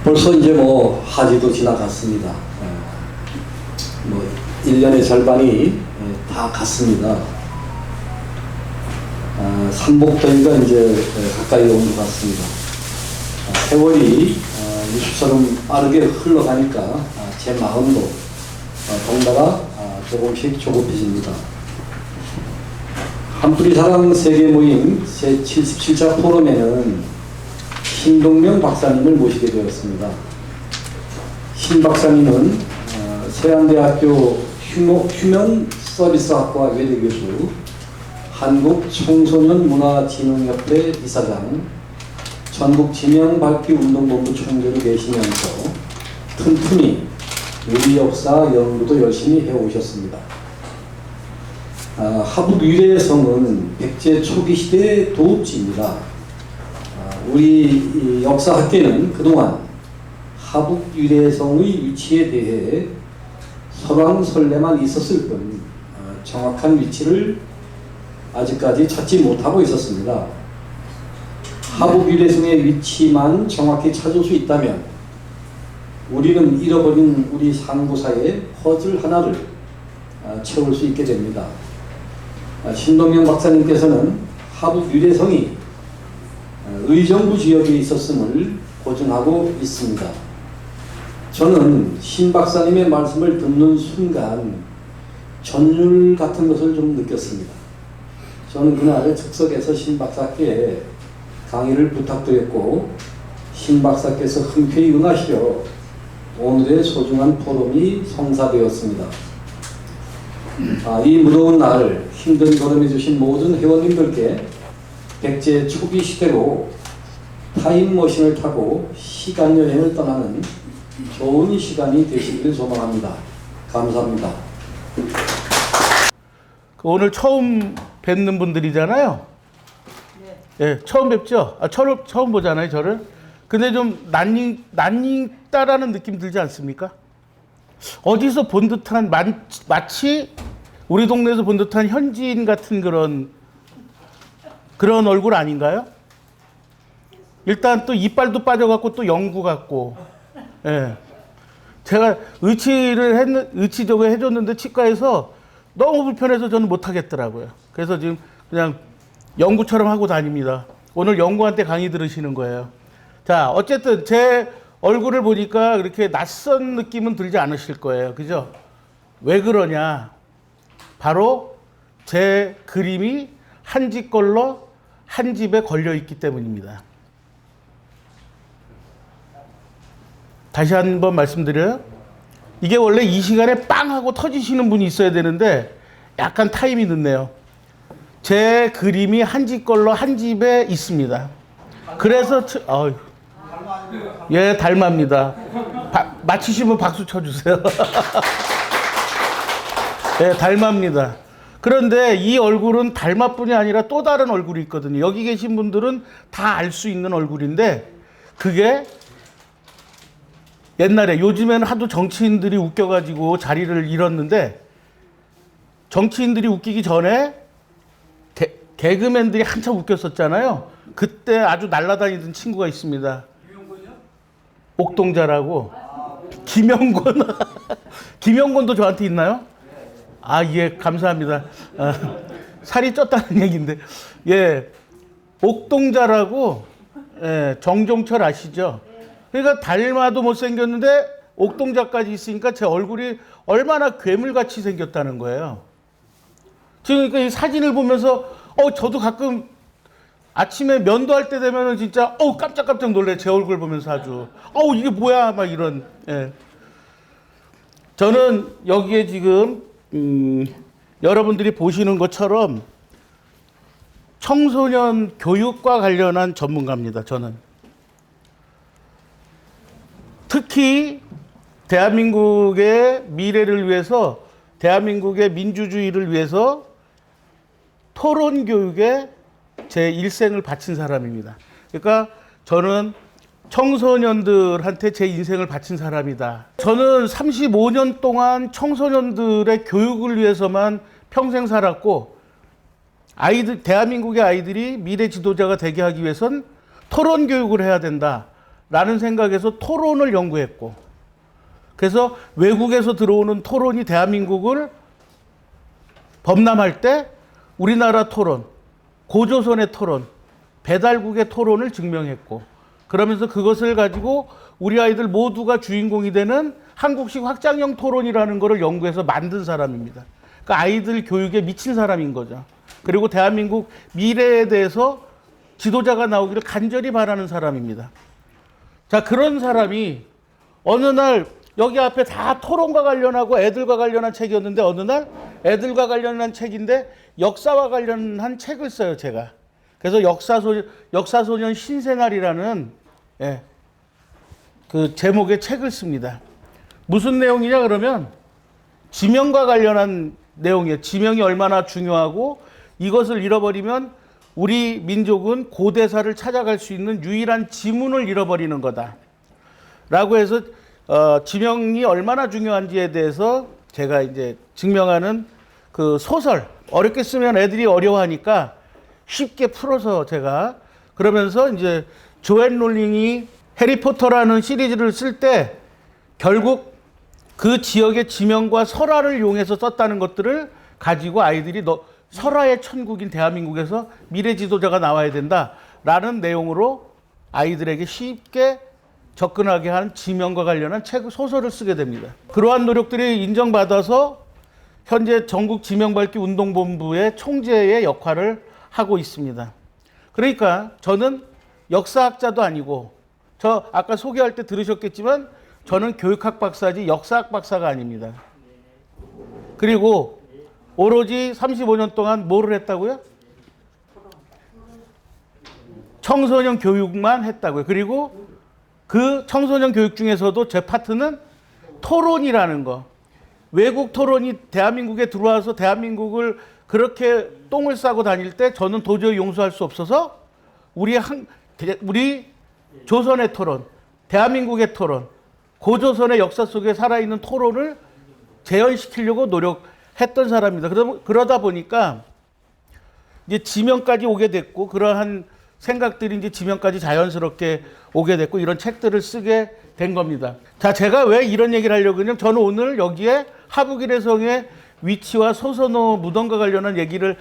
벌써 이제 뭐 하지도 지나갔습니다. 1년의 절반이 다 갔습니다. 삼복더위가 이제 가까이 온 것 같습니다. 세월이 유수처럼 빠르게 흘러가니까 제 마음도 동다가 조금씩 조급해집니다. 한뿌리 사랑 세계 모임 제77차 포럼에는 신동명 박사님을 모시게 되었습니다. 신 박사님은 세안대학교 휴먼서비스학과 외대교수, 한국청소년문화진흥협회 이사장, 전국지명밝기운동본부 총재로 계시면서 틈틈이 우리 역사 연구도 열심히 해오셨습니다. 하북 유래의 성은 백제 초기 시대의 도읍지입니다. 우리 역사학계는 그동안 하북 유래의 성의 위치에 대해 설왕설래만 있었을 뿐 정확한 위치를 아직까지 찾지 못하고 있었습니다. 하북 유래성의 위치만 정확히 찾을 수 있다면 우리는 잃어버린 우리 상부사의 퍼즐 하나를 채울 수 있게 됩니다. 신동명 박사님께서는 하북 유래성이 의정부 지역에 있었음을 고증하고 있습니다. 저는 신 박사님의 말씀을 듣는 순간 전율 같은 것을 좀 느꼈습니다. 저는 그날 즉석에서 신 박사께 강의를 부탁드렸고 신 박사께서 흔쾌히 응하시려 오늘의 소중한 포럼이 성사되었습니다. 이 무더운 날 힘든 걸음해 주신 모든 회원님들께 백제 초기 시대로 타임머신을 타고 시간여행을 떠나는 좋은 시간이 되시기를 소망합니다. 감사합니다. 오늘 처음 뵙는 분들이잖아요. 네, 처음 뵙죠? 처음 보잖아요, 저를. 근데 좀 낯익다라는 느낌 들지 않습니까? 어디서 본 듯한, 마치 우리 동네에서 본 듯한 현지인 같은 그런 얼굴 아닌가요? 일단 또 이빨도 빠져갖고 또 영구 같고, 예. 제가 의치적으로 해줬는데 치과에서 너무 불편해서 저는 못하겠더라고요. 그래서 지금 그냥 영구처럼 하고 다닙니다. 오늘 영구한테 강의 들으시는 거예요. 자, 어쨌든 제 얼굴을 보니까 그렇게 낯선 느낌은 들지 않으실 거예요. 그죠? 왜 그러냐? 바로 제 그림이 한 집 걸로 한 집에 걸려 있기 때문입니다. 다시 한번 말씀드려요. 이게 원래 이 시간에 빵 하고 터지시는 분이 있어야 되는데 약간 타임이 늦네요. 제 그림이 한 집 걸로 한 집에 있습니다. 그래서 예, 닮아입니다. 맞히시면 박수 쳐주세요. 예, 닮아입니다. 그런데 이 얼굴은 닮아뿐이 아니라 또 다른 얼굴이 있거든요. 여기 계신 분들은 다 알 수 있는 얼굴인데 그게 옛날에, 요즘에는 하도 정치인들이 웃겨가지고 자리를 잃었는데 정치인들이 웃기기 전에 개그맨들이 한참 웃겼었잖아요. 그때 아주 날아다니던 친구가 있습니다. 옥동자라고. 김영권. 김영권도 저한테 있나요? 예, 감사합니다. 살이 쪘다는 얘기인데. 예, 옥동자라고, 예, 정종철 아시죠? 그러니까 닮아도 못생겼는데 옥동자까지 있으니까 제 얼굴이 얼마나 괴물같이 생겼다는 거예요. 지금 그러니까 이 사진을 보면서 저도 가끔 아침에 면도할 때 되면은 진짜 깜짝깜짝 놀래. 제 얼굴 보면서 아주 이게 뭐야 막 이런. 예. 저는 여기에 지금 여러분들이 보시는 것처럼 청소년 교육과 관련한 전문가입니다. 저는 특히 대한민국의 미래를 위해서, 대한민국의 민주주의를 위해서 토론 교육에 제 일생을 바친 사람입니다. 그러니까 저는 청소년들한테 제 인생을 바친 사람이다. 저는 35년 동안 청소년들의 교육을 위해서만 평생 살았고 대한민국의 아이들이 미래 지도자가 되게 하기 위해선 토론 교육을 해야 된다라는 생각에서 토론을 연구했고, 그래서 외국에서 들어오는 토론이 대한민국을 범람할 때 우리나라 토론, 고조선의 토론, 배달국의 토론을 증명했고, 그러면서 그것을 가지고 우리 아이들 모두가 주인공이 되는 한국식 확장형 토론이라는 것을 연구해서 만든 사람입니다. 그러니까 아이들 교육에 미친 사람인 거죠. 그리고 대한민국 미래에 대해서 지도자가 나오기를 간절히 바라는 사람입니다. 자, 그런 사람이 어느 날 여기 앞에 다 토론과 관련하고 애들과 관련한 책이었는데, 어느 날 애들과 관련한 책인데 역사와 관련한 책을 써요, 제가. 그래서 역사소년 신생활이라는 그 제목의 책을 씁니다. 무슨 내용이냐 그러면 지명과 관련한 내용이에요. 지명이 얼마나 중요하고 이것을 잃어버리면 우리 민족은 고대사를 찾아갈 수 있는 유일한 지문을 잃어버리는 거다. 라고 해서 지명이 얼마나 중요한지에 대해서 제가 이제 증명하는 그 소설, 어렵게 쓰면 애들이 어려워하니까 쉽게 풀어서 제가, 그러면서 이제 조앤 롤링이 해리포터라는 시리즈를 쓸 때 결국 그 지역의 지명과 설화를 이용해서 썼다는 것들을 가지고 아이들이 설화의 천국인 대한민국에서 미래 지도자가 나와야 된다라는 내용으로 아이들에게 쉽게 접근하게 한 지명과 관련한 소설을 쓰게 됩니다. 그러한 노력들이 인정받아서 현재 전국 지명밝기 운동본부의 총재의 역할을 하고 있습니다. 그러니까 저는 역사학자도 아니고, 저 아까 소개할 때 들으셨겠지만 저는 교육학 박사지 역사학 박사가 아닙니다. 그리고 오로지 35년 동안 뭐를 했다고요? 청소년 교육만 했다고요. 그리고 그 청소년 교육 중에서도 제 파트는 토론이라는 거. 외국 토론이 대한민국에 들어와서 대한민국을 그렇게 똥을 싸고 다닐 때 저는 도저히 용서할 수 없어서 우리 조선의 토론, 대한민국의 토론, 고조선의 역사 속에 살아있는 토론을 재현시키려고 노력했던 사람입니다. 그러다 보니까 이제 지명까지 오게 됐고, 그러한 생각들이 이제 지명까지 자연스럽게 오게 됐고, 이런 책들을 쓰게 된 겁니다. 자, 제가 왜 이런 얘기를 하려고 하냐면, 저는 오늘 여기에 하북일의 성의 위치와 소선호 무덤과 관련한 얘기를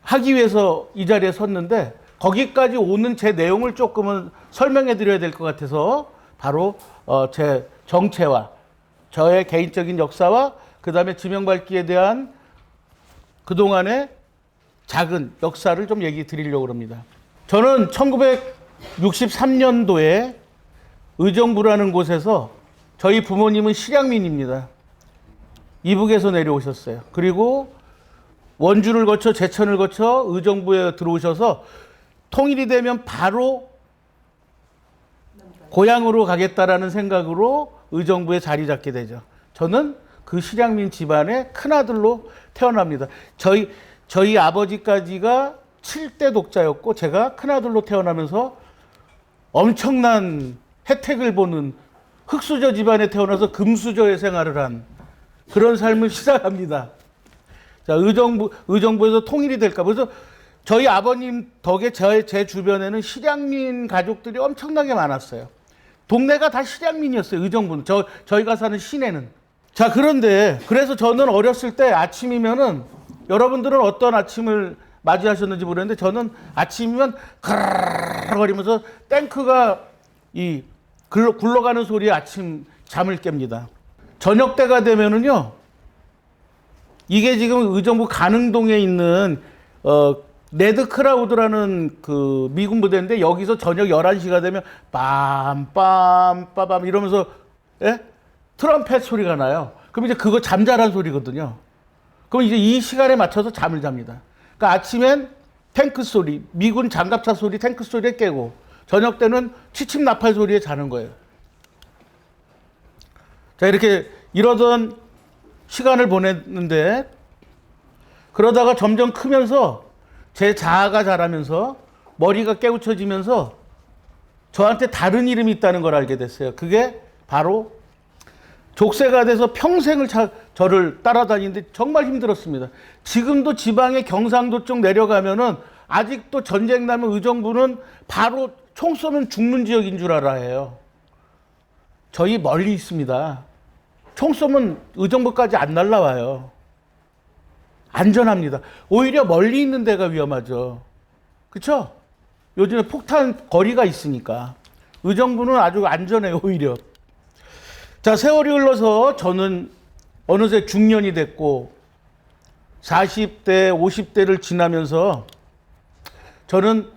하기 위해서 이 자리에 섰는데, 거기까지 오는 제 내용을 조금은 설명해 드려야 될 것 같아서 바로 제 정체와 저의 개인적인 역사와 그 다음에 지명밝기에 대한 그동안의 작은 역사를 좀 얘기 드리려고 합니다. 저는 1963년도에 의정부라는 곳에서, 저희 부모님은 실향민입니다. 이북에서 내려오셨어요. 그리고 원주를 거쳐 제천을 거쳐 의정부에 들어오셔서 통일이 되면 바로 고향으로 가겠다라는 생각으로 의정부에 자리 잡게 되죠. 저는 그 실향민 집안의 큰아들로 태어납니다. 저희 아버지까지가 7대 독자였고, 제가 큰아들로 태어나면서 엄청난 혜택을 보는 흑수저 집안에 태어나서 금수저의 생활을 한 그런 삶을 시작합니다. 자, 의정부에서 통일이 될까. 그래서 저희 아버님 덕에 제 주변에는 실향민 가족들이 엄청나게 많았어요. 동네가 다 실향민이었어요. 의정부는. 저희가 사는 시내는. 자, 그런데 그래서 저는 어렸을 때 아침이면은, 여러분들은 어떤 아침을 맞이하셨는지 모르겠는데, 저는 아침이면 거리면서 탱크가 굴러가는 소리에 아침 잠을 깹니다. 저녁 때가 되면은요, 이게 지금 의정부 가능동에 있는 레드 크라우드라는 그 미군 부대인데, 여기서 저녁 11시가 되면 빰빰빰빰 이러면서 트럼펫 소리가 나요. 그럼 이제 그거 잠자란 소리거든요. 그럼 이제 이 시간에 맞춰서 잠을 잡니다. 그러니까 아침엔 탱크 소리, 미군 장갑차 소리, 탱크 소리에 깨고, 저녁 때는 취침 나팔 소리에 자는 거예요. 자, 이렇게 이러던 시간을 보냈는데, 그러다가 점점 크면서 제 자아가 자라면서 머리가 깨우쳐지면서 저한테 다른 이름이 있다는 걸 알게 됐어요. 그게 바로 족쇄가 돼서 평생을 저를 따라다니는데 정말 힘들었습니다. 지금도 지방의 경상도 쪽 내려가면은 아직도 전쟁 나면 의정부는 바로 총 쏘면 죽는 지역인 줄 알아요. 저희 멀리 있습니다. 총 쏘면 의정부까지 안 날라와요. 안전합니다. 오히려 멀리 있는 데가 위험하죠. 그렇죠? 요즘에 폭탄 거리가 있으니까. 의정부는 아주 안전해요, 오히려. 자, 세월이 흘러서 저는 어느새 중년이 됐고 40대, 50대를 지나면서 저는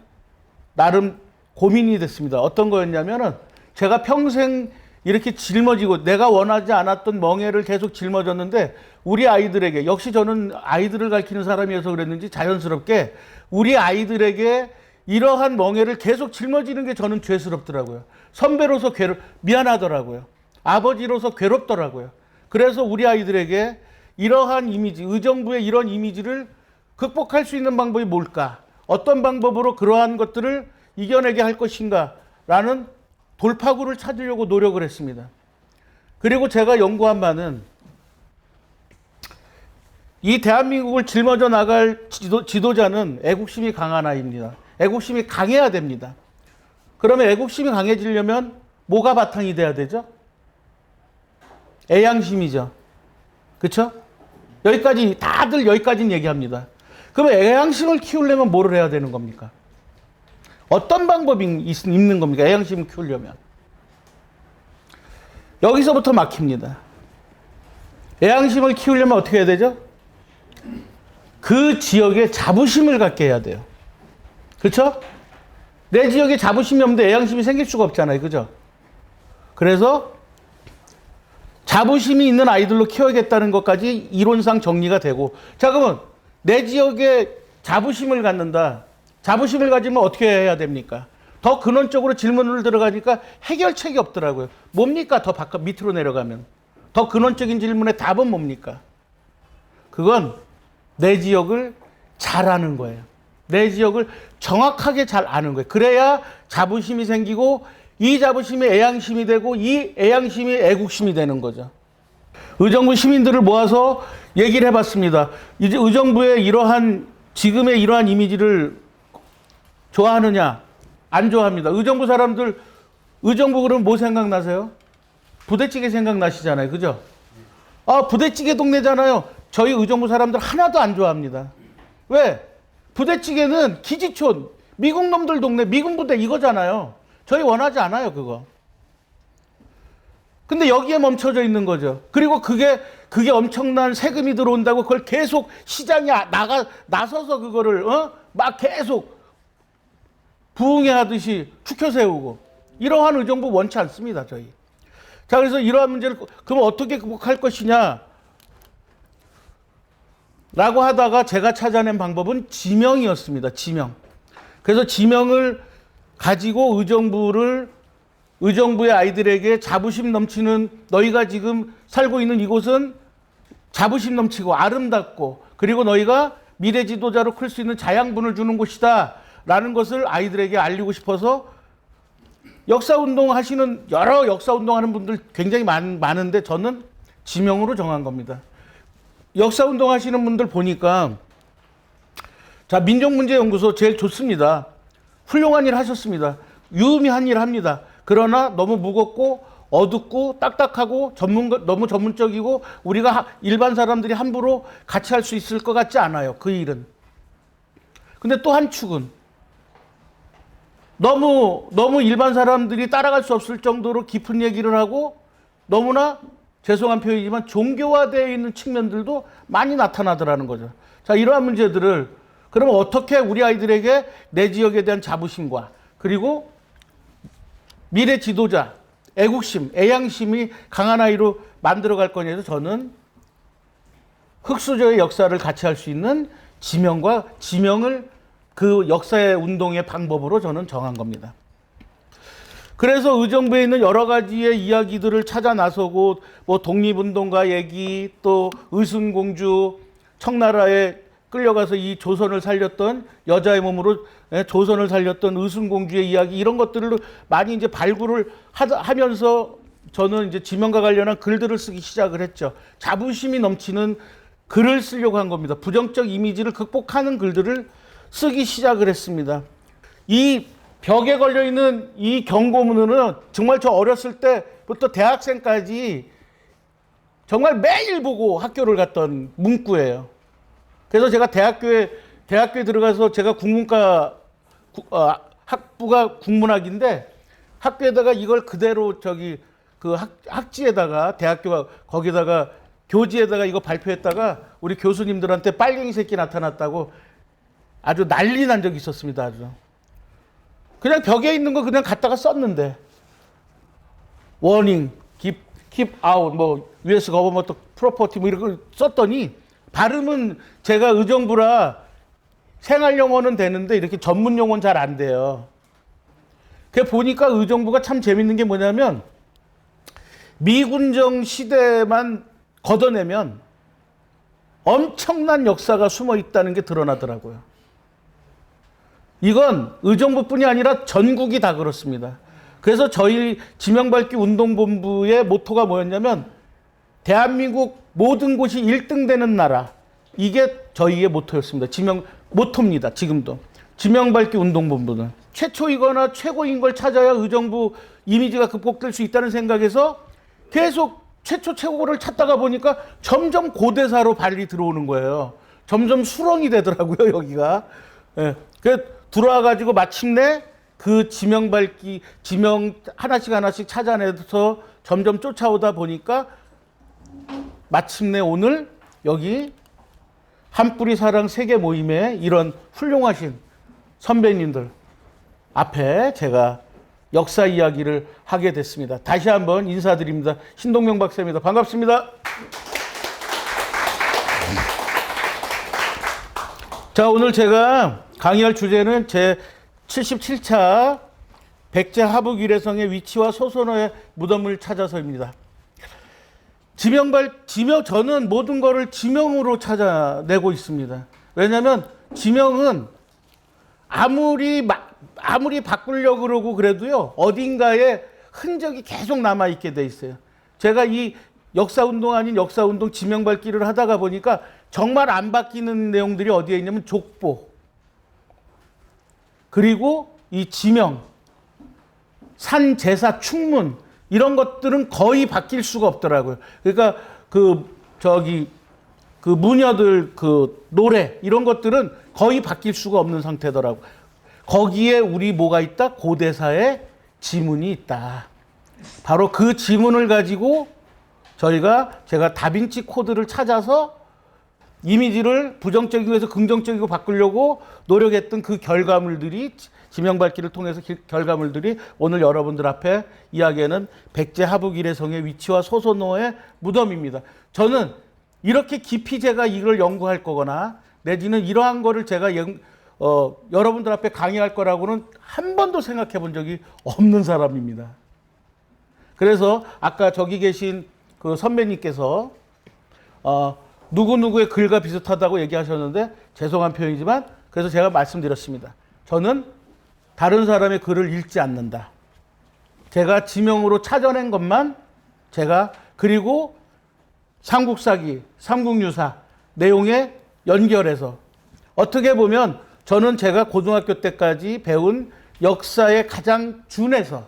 나름 고민이 됐습니다. 어떤 거였냐면은 제가 평생 이렇게 짊어지고 내가 원하지 않았던 멍해를 계속 짊어졌는데 우리 아이들에게, 역시 저는 아이들을 가르치는 사람이어서 그랬는지 자연스럽게 우리 아이들에게 이러한 멍해를 계속 짊어지는 게 저는 죄스럽더라고요. 선배로서 미안하더라고요. 아버지로서 괴롭더라고요. 그래서 우리 아이들에게 이러한 이미지, 의정부의 이런 이미지를 극복할 수 있는 방법이 뭘까? 어떤 방법으로 그러한 것들을 이겨내게 할 것인가? 라는 돌파구를 찾으려고 노력을 했습니다. 그리고 제가 연구한 바는 이 대한민국을 짊어져 나갈 지도자는 애국심이 강한 아이입니다. 애국심이 강해야 됩니다. 그러면 애국심이 강해지려면 뭐가 바탕이 돼야 되죠? 애양심이죠. 그렇죠? 여기까지 다들 여기까지는 얘기합니다. 그러면 애양심을 키우려면 뭐를 해야 되는 겁니까? 어떤 방법이 있는 겁니까? 애양심을 키우려면. 여기서부터 막힙니다. 애양심을 키우려면 어떻게 해야 되죠? 그 지역에 자부심을 갖게 해야 돼요. 그렇죠? 내 지역에 자부심이 없는데 애양심이 생길 수가 없잖아요. 그죠? 그래서 자부심이 있는 아이들로 키워야겠다는 것까지 이론상 정리가 되고, 자, 그러면 내 지역에 자부심을 갖는다. 자부심을 가지면 어떻게 해야 됩니까? 더 근원적으로 질문을 들어가니까 해결책이 없더라고요. 뭡니까? 더 바깥 밑으로 내려가면. 더 근원적인 질문의 답은 뭡니까? 그건 내 지역을 잘 아는 거예요. 내 지역을 정확하게 잘 아는 거예요. 그래야 자부심이 생기고 이 자부심이 애양심이 되고 이 애양심이 애국심이 되는 거죠. 의정부 시민들을 모아서 얘기를 해봤습니다. 이제 의정부의 이러한 지금의 이러한 이미지를 좋아하느냐? 안 좋아합니다. 의정부 사람들, 의정부 그러면 뭐 생각나세요? 부대찌개 생각나시잖아요. 그죠? 아, 부대찌개 동네잖아요. 저희 의정부 사람들 하나도 안 좋아합니다. 왜? 부대찌개는 기지촌, 미국 놈들 동네, 미군 부대 이거잖아요. 저희 원하지 않아요, 그거. 근데 여기에 멈춰져 있는 거죠. 그리고 그게 엄청난 세금이 들어온다고 그걸 계속 시장에 나서서 그거를, 막 계속 부흥회 하듯이 추켜 세우고. 이러한 의정부 원치 않습니다, 저희. 자, 그래서 이러한 문제를, 그럼 어떻게 극복할 것이냐? 라고 하다가 제가 찾아낸 방법은 지명이었습니다. 지명. 그래서 지명을 가지고 의정부의 아이들에게 자부심 넘치는, 너희가 지금 살고 있는 이곳은 자부심 넘치고 아름답고 그리고 너희가 미래 지도자로 클 수 있는 자양분을 주는 곳이다 라는 것을 아이들에게 알리고 싶어서 역사운동 하시는, 여러 역사운동 하는 분들 굉장히 많은데 저는 지명으로 정한 겁니다. 역사운동 하시는 분들 보니까, 자, 민족문제연구소 제일 좋습니다. 훌륭한 일 하셨습니다. 유의미한 일 합니다. 그러나 너무 무겁고 어둡고 딱딱하고 너무 전문적이고 우리가 일반 사람들이 함부로 같이 할 수 있을 것 같지 않아요. 그 일은. 근데 또 한 축은 너무 일반 사람들이 따라갈 수 없을 정도로 깊은 얘기를 하고 너무나 죄송한 표현이지만 종교화되어 있는 측면들도 많이 나타나더라는 거죠. 자, 이러한 문제들을 그러면 어떻게 우리 아이들에게 내 지역에 대한 자부심과 그리고 미래 지도자, 애국심, 애양심이 강한 아이로 만들어갈 거냐 해서 저는 흑수저의 역사를 같이 할 수 있는 지명을 그 역사의 운동의 방법으로 저는 정한 겁니다. 그래서 의정부에 있는 여러 가지의 이야기들을 찾아 나서고 뭐 독립운동가 얘기, 또 의순공주, 청나라에 끌려가서 이 조선을 살렸던 여자의 몸으로 조선을 살렸던 의순공주의 이야기, 이런 것들을 많이 이제 발굴을 하면서 저는 이제 지명과 관련한 글들을 쓰기 시작을 했죠. 자부심이 넘치는 글을 쓰려고 한 겁니다. 부정적 이미지를 극복하는 글들을 쓰기 시작을 했습니다. 이 벽에 걸려있는 이 경고문은 정말 저 어렸을 때부터 대학생까지 정말 매일 보고 학교를 갔던 문구예요. 그래서 제가 대학교에 들어가서 제가 학부가 국문학인데 학교에다가 이걸 그대로 학지에다가 대학교가 거기다가 교지에다가 이거 발표했다가 우리 교수님들한테 빨갱이 새끼 나타났다고 아주 난리 난 적이 있었습니다. 아주 그냥 벽에 있는 거 그냥 갖다가 썼는데 워닝, keep out, 뭐 US government property 뭐 이런 걸 썼더니 발음은 제가 의정부라 생활 영어는 되는데 이렇게 전문 용어는 잘 안 돼요. 그 보니까 의정부가 참 재밌는 게 뭐냐면 미군정 시대만 걷어내면 엄청난 역사가 숨어 있다는 게 드러나더라고요. 이건 의정부뿐이 아니라 전국이 다 그렇습니다. 그래서 저희 지명밟기 운동본부의 모토가 뭐였냐면 대한민국 모든 곳이 1등 되는 나라. 이게 저희의 모토였습니다. 모토입니다. 지금도. 지명밟기 운동본부는. 최초이거나 최고인 걸 찾아야 의정부 이미지가 극복될 수 있다는 생각에서 계속 최고를 찾다가 보니까 점점 고대사로 발이 들어오는 거예요. 점점 수렁이 되더라고요, 여기가. 예. 그 들어와가지고 마침내 그 지명 하나씩 찾아내서 점점 쫓아오다 보니까 마침내 오늘 여기 한뿌리 사랑 세계 모임에 이런 훌륭하신 선배님들 앞에 제가 역사 이야기를 하게 됐습니다. 다시 한번 인사드립니다. 신동명 박사입니다. 반갑습니다. 자, 오늘 제가 강의할 주제는 제 77차 백제 하북 위례성의 위치와 소선호의 무덤을 찾아서입니다. 저는 모든 거를 지명으로 찾아내고 있습니다. 왜냐하면 지명은 아무리 바꾸려고 그러고 그래도요, 어딘가에 흔적이 계속 남아있게 돼 있어요. 제가 이 역사운동 아닌 역사운동 지명밟기를 하다가 보니까 정말 안 바뀌는 내용들이 어디에 있냐면 족보, 그리고 이 지명, 산, 제사, 충문, 이런 것들은 거의 바뀔 수가 없더라고요. 그러니까 무녀들 노래, 이런 것들은 거의 바뀔 수가 없는 상태더라고요. 거기에 우리 뭐가 있다? 고대사의 지문이 있다. 바로 그 지문을 가지고 제가 다빈치 코드를 찾아서 이미지를 부정적인 것에서 긍정적이고 바꾸려고 노력했던 그 결과물들이, 지명밟기를 통해서 결과물들이 오늘 여러분들 앞에 이야기하는 백제 하북 위례성의 위치와 소선호의 무덤입니다. 저는 이렇게 깊이 제가 이걸 연구할 거거나 내지는 이러한 거를 제가 여러분들 앞에 강의할 거라고는 한 번도 생각해 본 적이 없는 사람입니다. 그래서 아까 저기 계신 그 선배님께서 누구누구의 글과 비슷하다고 얘기하셨는데 죄송한 표현이지만 그래서 제가 말씀드렸습니다. 저는 다른 사람의 글을 읽지 않는다. 제가 지명으로 찾아낸 것만 그리고 삼국사기, 삼국유사 내용에 연결해서 어떻게 보면 저는 제가 고등학교 때까지 배운 역사에 가장 준해서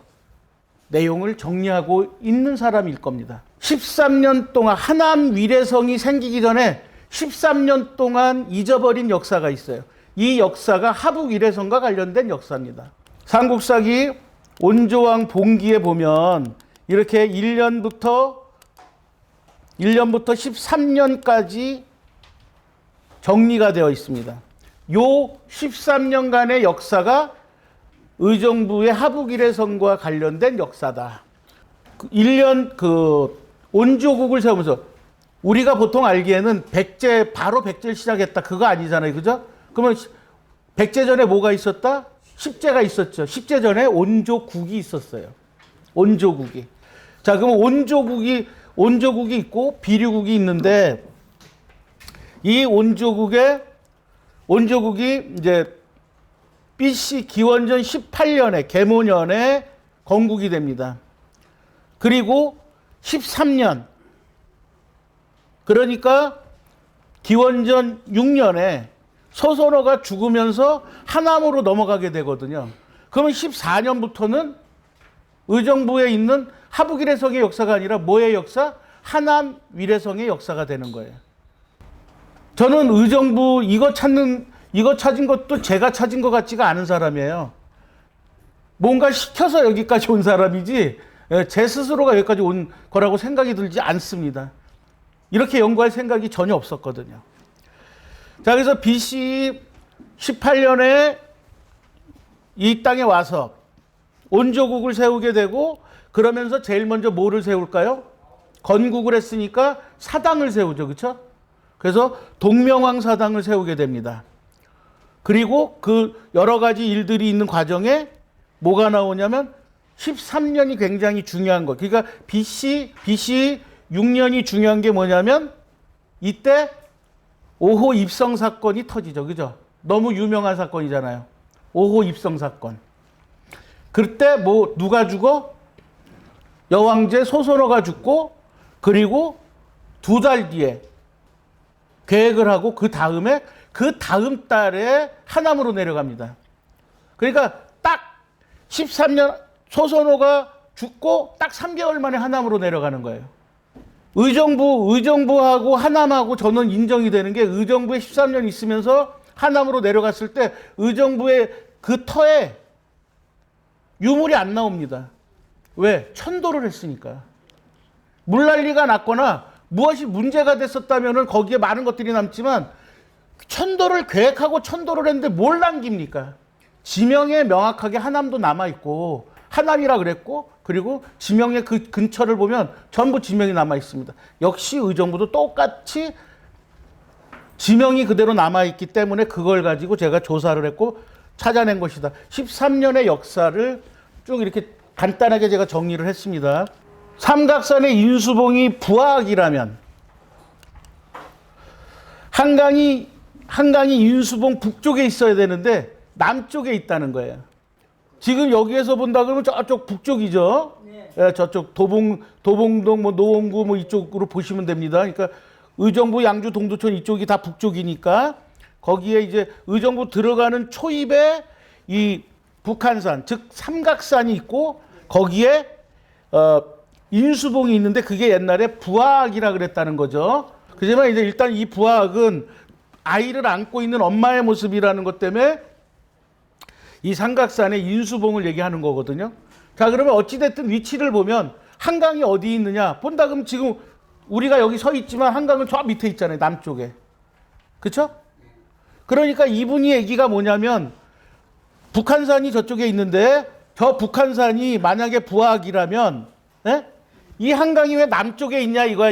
내용을 정리하고 있는 사람일 겁니다. 13년 동안 하남 위례성이 생기기 전에 13년 동안 잊어버린 역사가 있어요. 이 역사가 하북 위례성과 관련된 역사입니다. 삼국사기 온조왕 봉기에 보면 이렇게 1년부터 13년까지 정리가 되어 있습니다. 요 13년간의 역사가 의정부의 하북 위례성과 관련된 역사다. 1년 온조국을 세우면서 우리가 보통 알기에는 바로 백제를 시작했다. 그거 아니잖아요. 그죠? 그러면 백제 전에 뭐가 있었다? 십제가 있었죠. 십제 전에 온조국이 있었어요. 온조국이. 자, 그러면 온조국이 있고 비류국이 있는데 이 온조국이 이제 BC 기원전 18년에 계모년에 건국이 됩니다. 그리고 13년. 그러니까 기원전 6년에 소선호가 죽으면서 하남으로 넘어가게 되거든요. 그러면 14년부터는 의정부에 있는 하북위례성의 역사가 아니라 뭐의 역사? 하남 위례성의 역사가 되는 거예요. 저는 의정부 이거 찾은 것도 제가 찾은 것 같지가 않은 사람이에요. 뭔가 시켜서 여기까지 온 사람이지 제 스스로가 여기까지 온 거라고 생각이 들지 않습니다. 이렇게 연구할 생각이 전혀 없었거든요. 자, 그래서 BC 18년에 이 땅에 와서 온조국을 세우게 되고, 그러면서 제일 먼저 뭐를 세울까요? 건국을 했으니까 사당을 세우죠. 그렇죠? 그래서 동명왕 사당을 세우게 됩니다. 그리고 그 여러 가지 일들이 있는 과정에 뭐가 나오냐면 13년이 굉장히 중요한 거. 그러니까 BC 6년이 중요한 게 뭐냐면 이때 5호 입성 사건이 터지죠. 그죠? 너무 유명한 사건이잖아요. 5호 입성 사건. 그때 뭐 누가 죽어? 여왕제 소선호가 죽고, 그리고 2달 뒤에 계획을 하고 그 다음 달에 하남으로 내려갑니다. 그러니까 딱 13년 소선호가 죽고 딱 3개월 만에 하남으로 내려가는 거예요. 의정부하고 하남하고 저는 인정이 되는 게, 의정부에 13년 있으면서 하남으로 내려갔을 때 의정부의 그 터에 유물이 안 나옵니다. 왜? 천도를 했으니까. 물난리가 났거나 무엇이 문제가 됐었다면 거기에 많은 것들이 남지만, 천도를 계획하고 천도를 했는데 뭘 남깁니까? 지명에 명확하게 하남도 남아있고, 하남이라 그랬고, 그리고 지명의 그 근처를 보면 전부 지명이 남아 있습니다. 역시 의정부도 똑같이 지명이 그대로 남아 있기 때문에 그걸 가지고 제가 조사를 했고 찾아낸 것이다. 13년의 역사를 쭉 이렇게 간단하게 제가 정리를 했습니다. 삼각산의 인수봉이 부하학이라면 한강이 인수봉 북쪽에 있어야 되는데 남쪽에 있다는 거예요. 지금 여기에서 본다 그러면 저쪽 북쪽이죠. 네. 예, 저쪽 도봉동, 뭐 노원구 뭐 이쪽으로 보시면 됩니다. 그러니까 의정부, 양주, 동두천 이쪽이 다 북쪽이니까 거기에 이제 의정부 들어가는 초입에 이 북한산, 즉 삼각산이 있고 거기에 인수봉이 있는데 그게 옛날에 부하학이라 그랬다는 거죠. 그지만 이제 일단 이 부하학은 아이를 안고 있는 엄마의 모습이라는 것 때문에 이 삼각산의 인수봉을 얘기하는 거거든요. 자, 그러면 어찌됐든 위치를 보면 한강이 어디 있느냐 본다 그러면 지금 우리가 여기 서 있지만 한강은 저 밑에 있잖아요. 남쪽에. 그렇죠? 그러니까 이분이 얘기가 뭐냐면 북한산이 저쪽에 있는데 저 북한산이 만약에 부하학이라면 이 한강이 왜 남쪽에 있냐 이거야.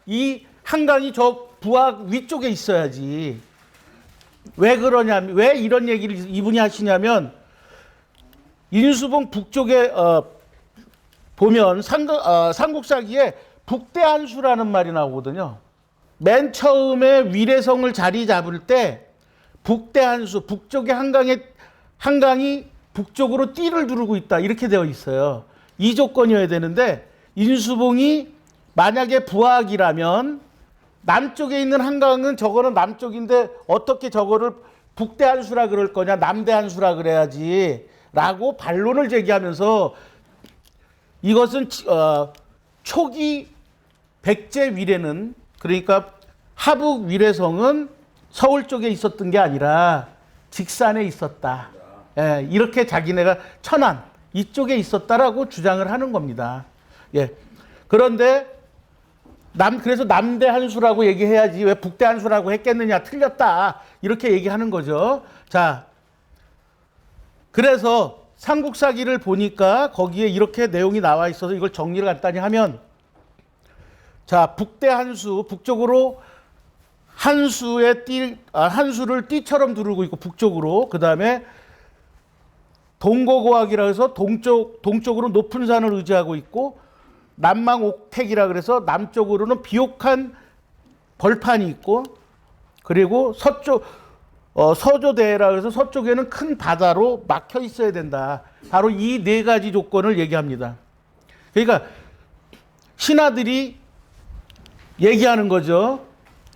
이 한강이 저 부하학 위쪽에 있어야지. 왜 그러냐면, 왜 이런 얘기를 이분이 하시냐면, 인수봉 북쪽에 보면 삼국사기에 북대한수라는 말이 나오거든요. 맨 처음에 위례성을 자리 잡을 때 북대한수, 북쪽의 한강이 북쪽으로 띠를 두르고 있다 이렇게 되어 있어요. 이 조건이어야 되는데 인수봉이 만약에 부하학이라면 남쪽에 있는 한강은 저거는 남쪽인데 어떻게 저거를 북대한수라 그럴 거냐, 남대한수라 그래야지 라고 반론을 제기하면서 이것은 초기 백제 위례는, 그러니까 하북 위례성은 서울 쪽에 있었던 게 아니라 직산에 있었다. 예, 이렇게 자기네가 천안 이쪽에 있었다라고 주장을 하는 겁니다. 예. 그런데 그래서 남대한수라고 얘기해야지 왜 북대한수라고 했겠느냐, 틀렸다 이렇게 얘기하는 거죠. 자, 그래서 삼국사기를 보니까 거기에 이렇게 내용이 나와 있어서 이걸 정리를 간단히 하면, 자, 북대한수, 북쪽으로 한수를 띠처럼 두르고 있고 북쪽으로, 그 다음에 동고고학이라 해서 동쪽으로 높은 산을 의지하고 있고, 남망옥택이라 그래서 남쪽으로는 비옥한 벌판이 있고, 그리고 서조대라 그래서 서쪽에는 큰 바다로 막혀 있어야 된다. 바로 이 네 가지 조건을 얘기합니다. 그러니까 신하들이 얘기하는 거죠.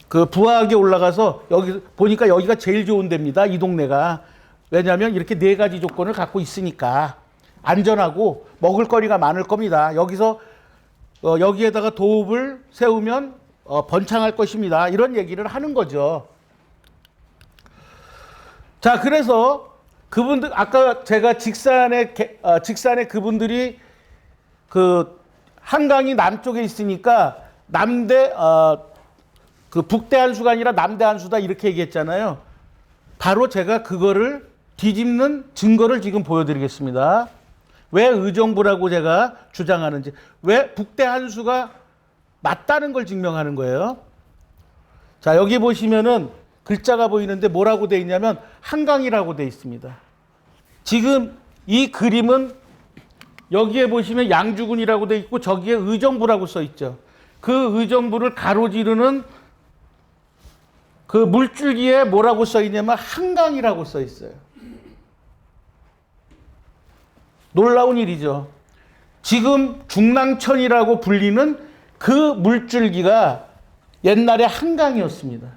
그 부하에게 올라가서 여기 보니까 여기가 제일 좋은 데입니다. 이 동네가. 왜냐하면 이렇게 네 가지 조건을 갖고 있으니까 안전하고 먹을거리가 많을 겁니다. 여기서 여기에다가 도읍을 세우면 번창할 것입니다. 이런 얘기를 하는 거죠. 자, 그래서 그분들 아까 제가 직산에 그분들이 그 한강이 남쪽에 있으니까 그 북대 한수가 아니라 남대 한수다 이렇게 얘기했잖아요. 바로 제가 그거를 뒤집는 증거를 지금 보여드리겠습니다. 왜 의정부라고 제가 주장하는지, 왜 북대 한수가 맞다는 걸 증명하는 거예요. 자, 여기 보시면은 글자가 보이는데 뭐라고 돼 있냐면 한강이라고 돼 있습니다. 지금 이 그림은 여기에 보시면 양주군이라고 돼 있고 저기에 의정부라고 써 있죠. 그 의정부를 가로지르는 그 물줄기에 뭐라고 써 있냐면 한강이라고 써 있어요. 놀라운 일이죠. 지금 중랑천이라고 불리는 그 물줄기가 옛날에 한강이었습니다.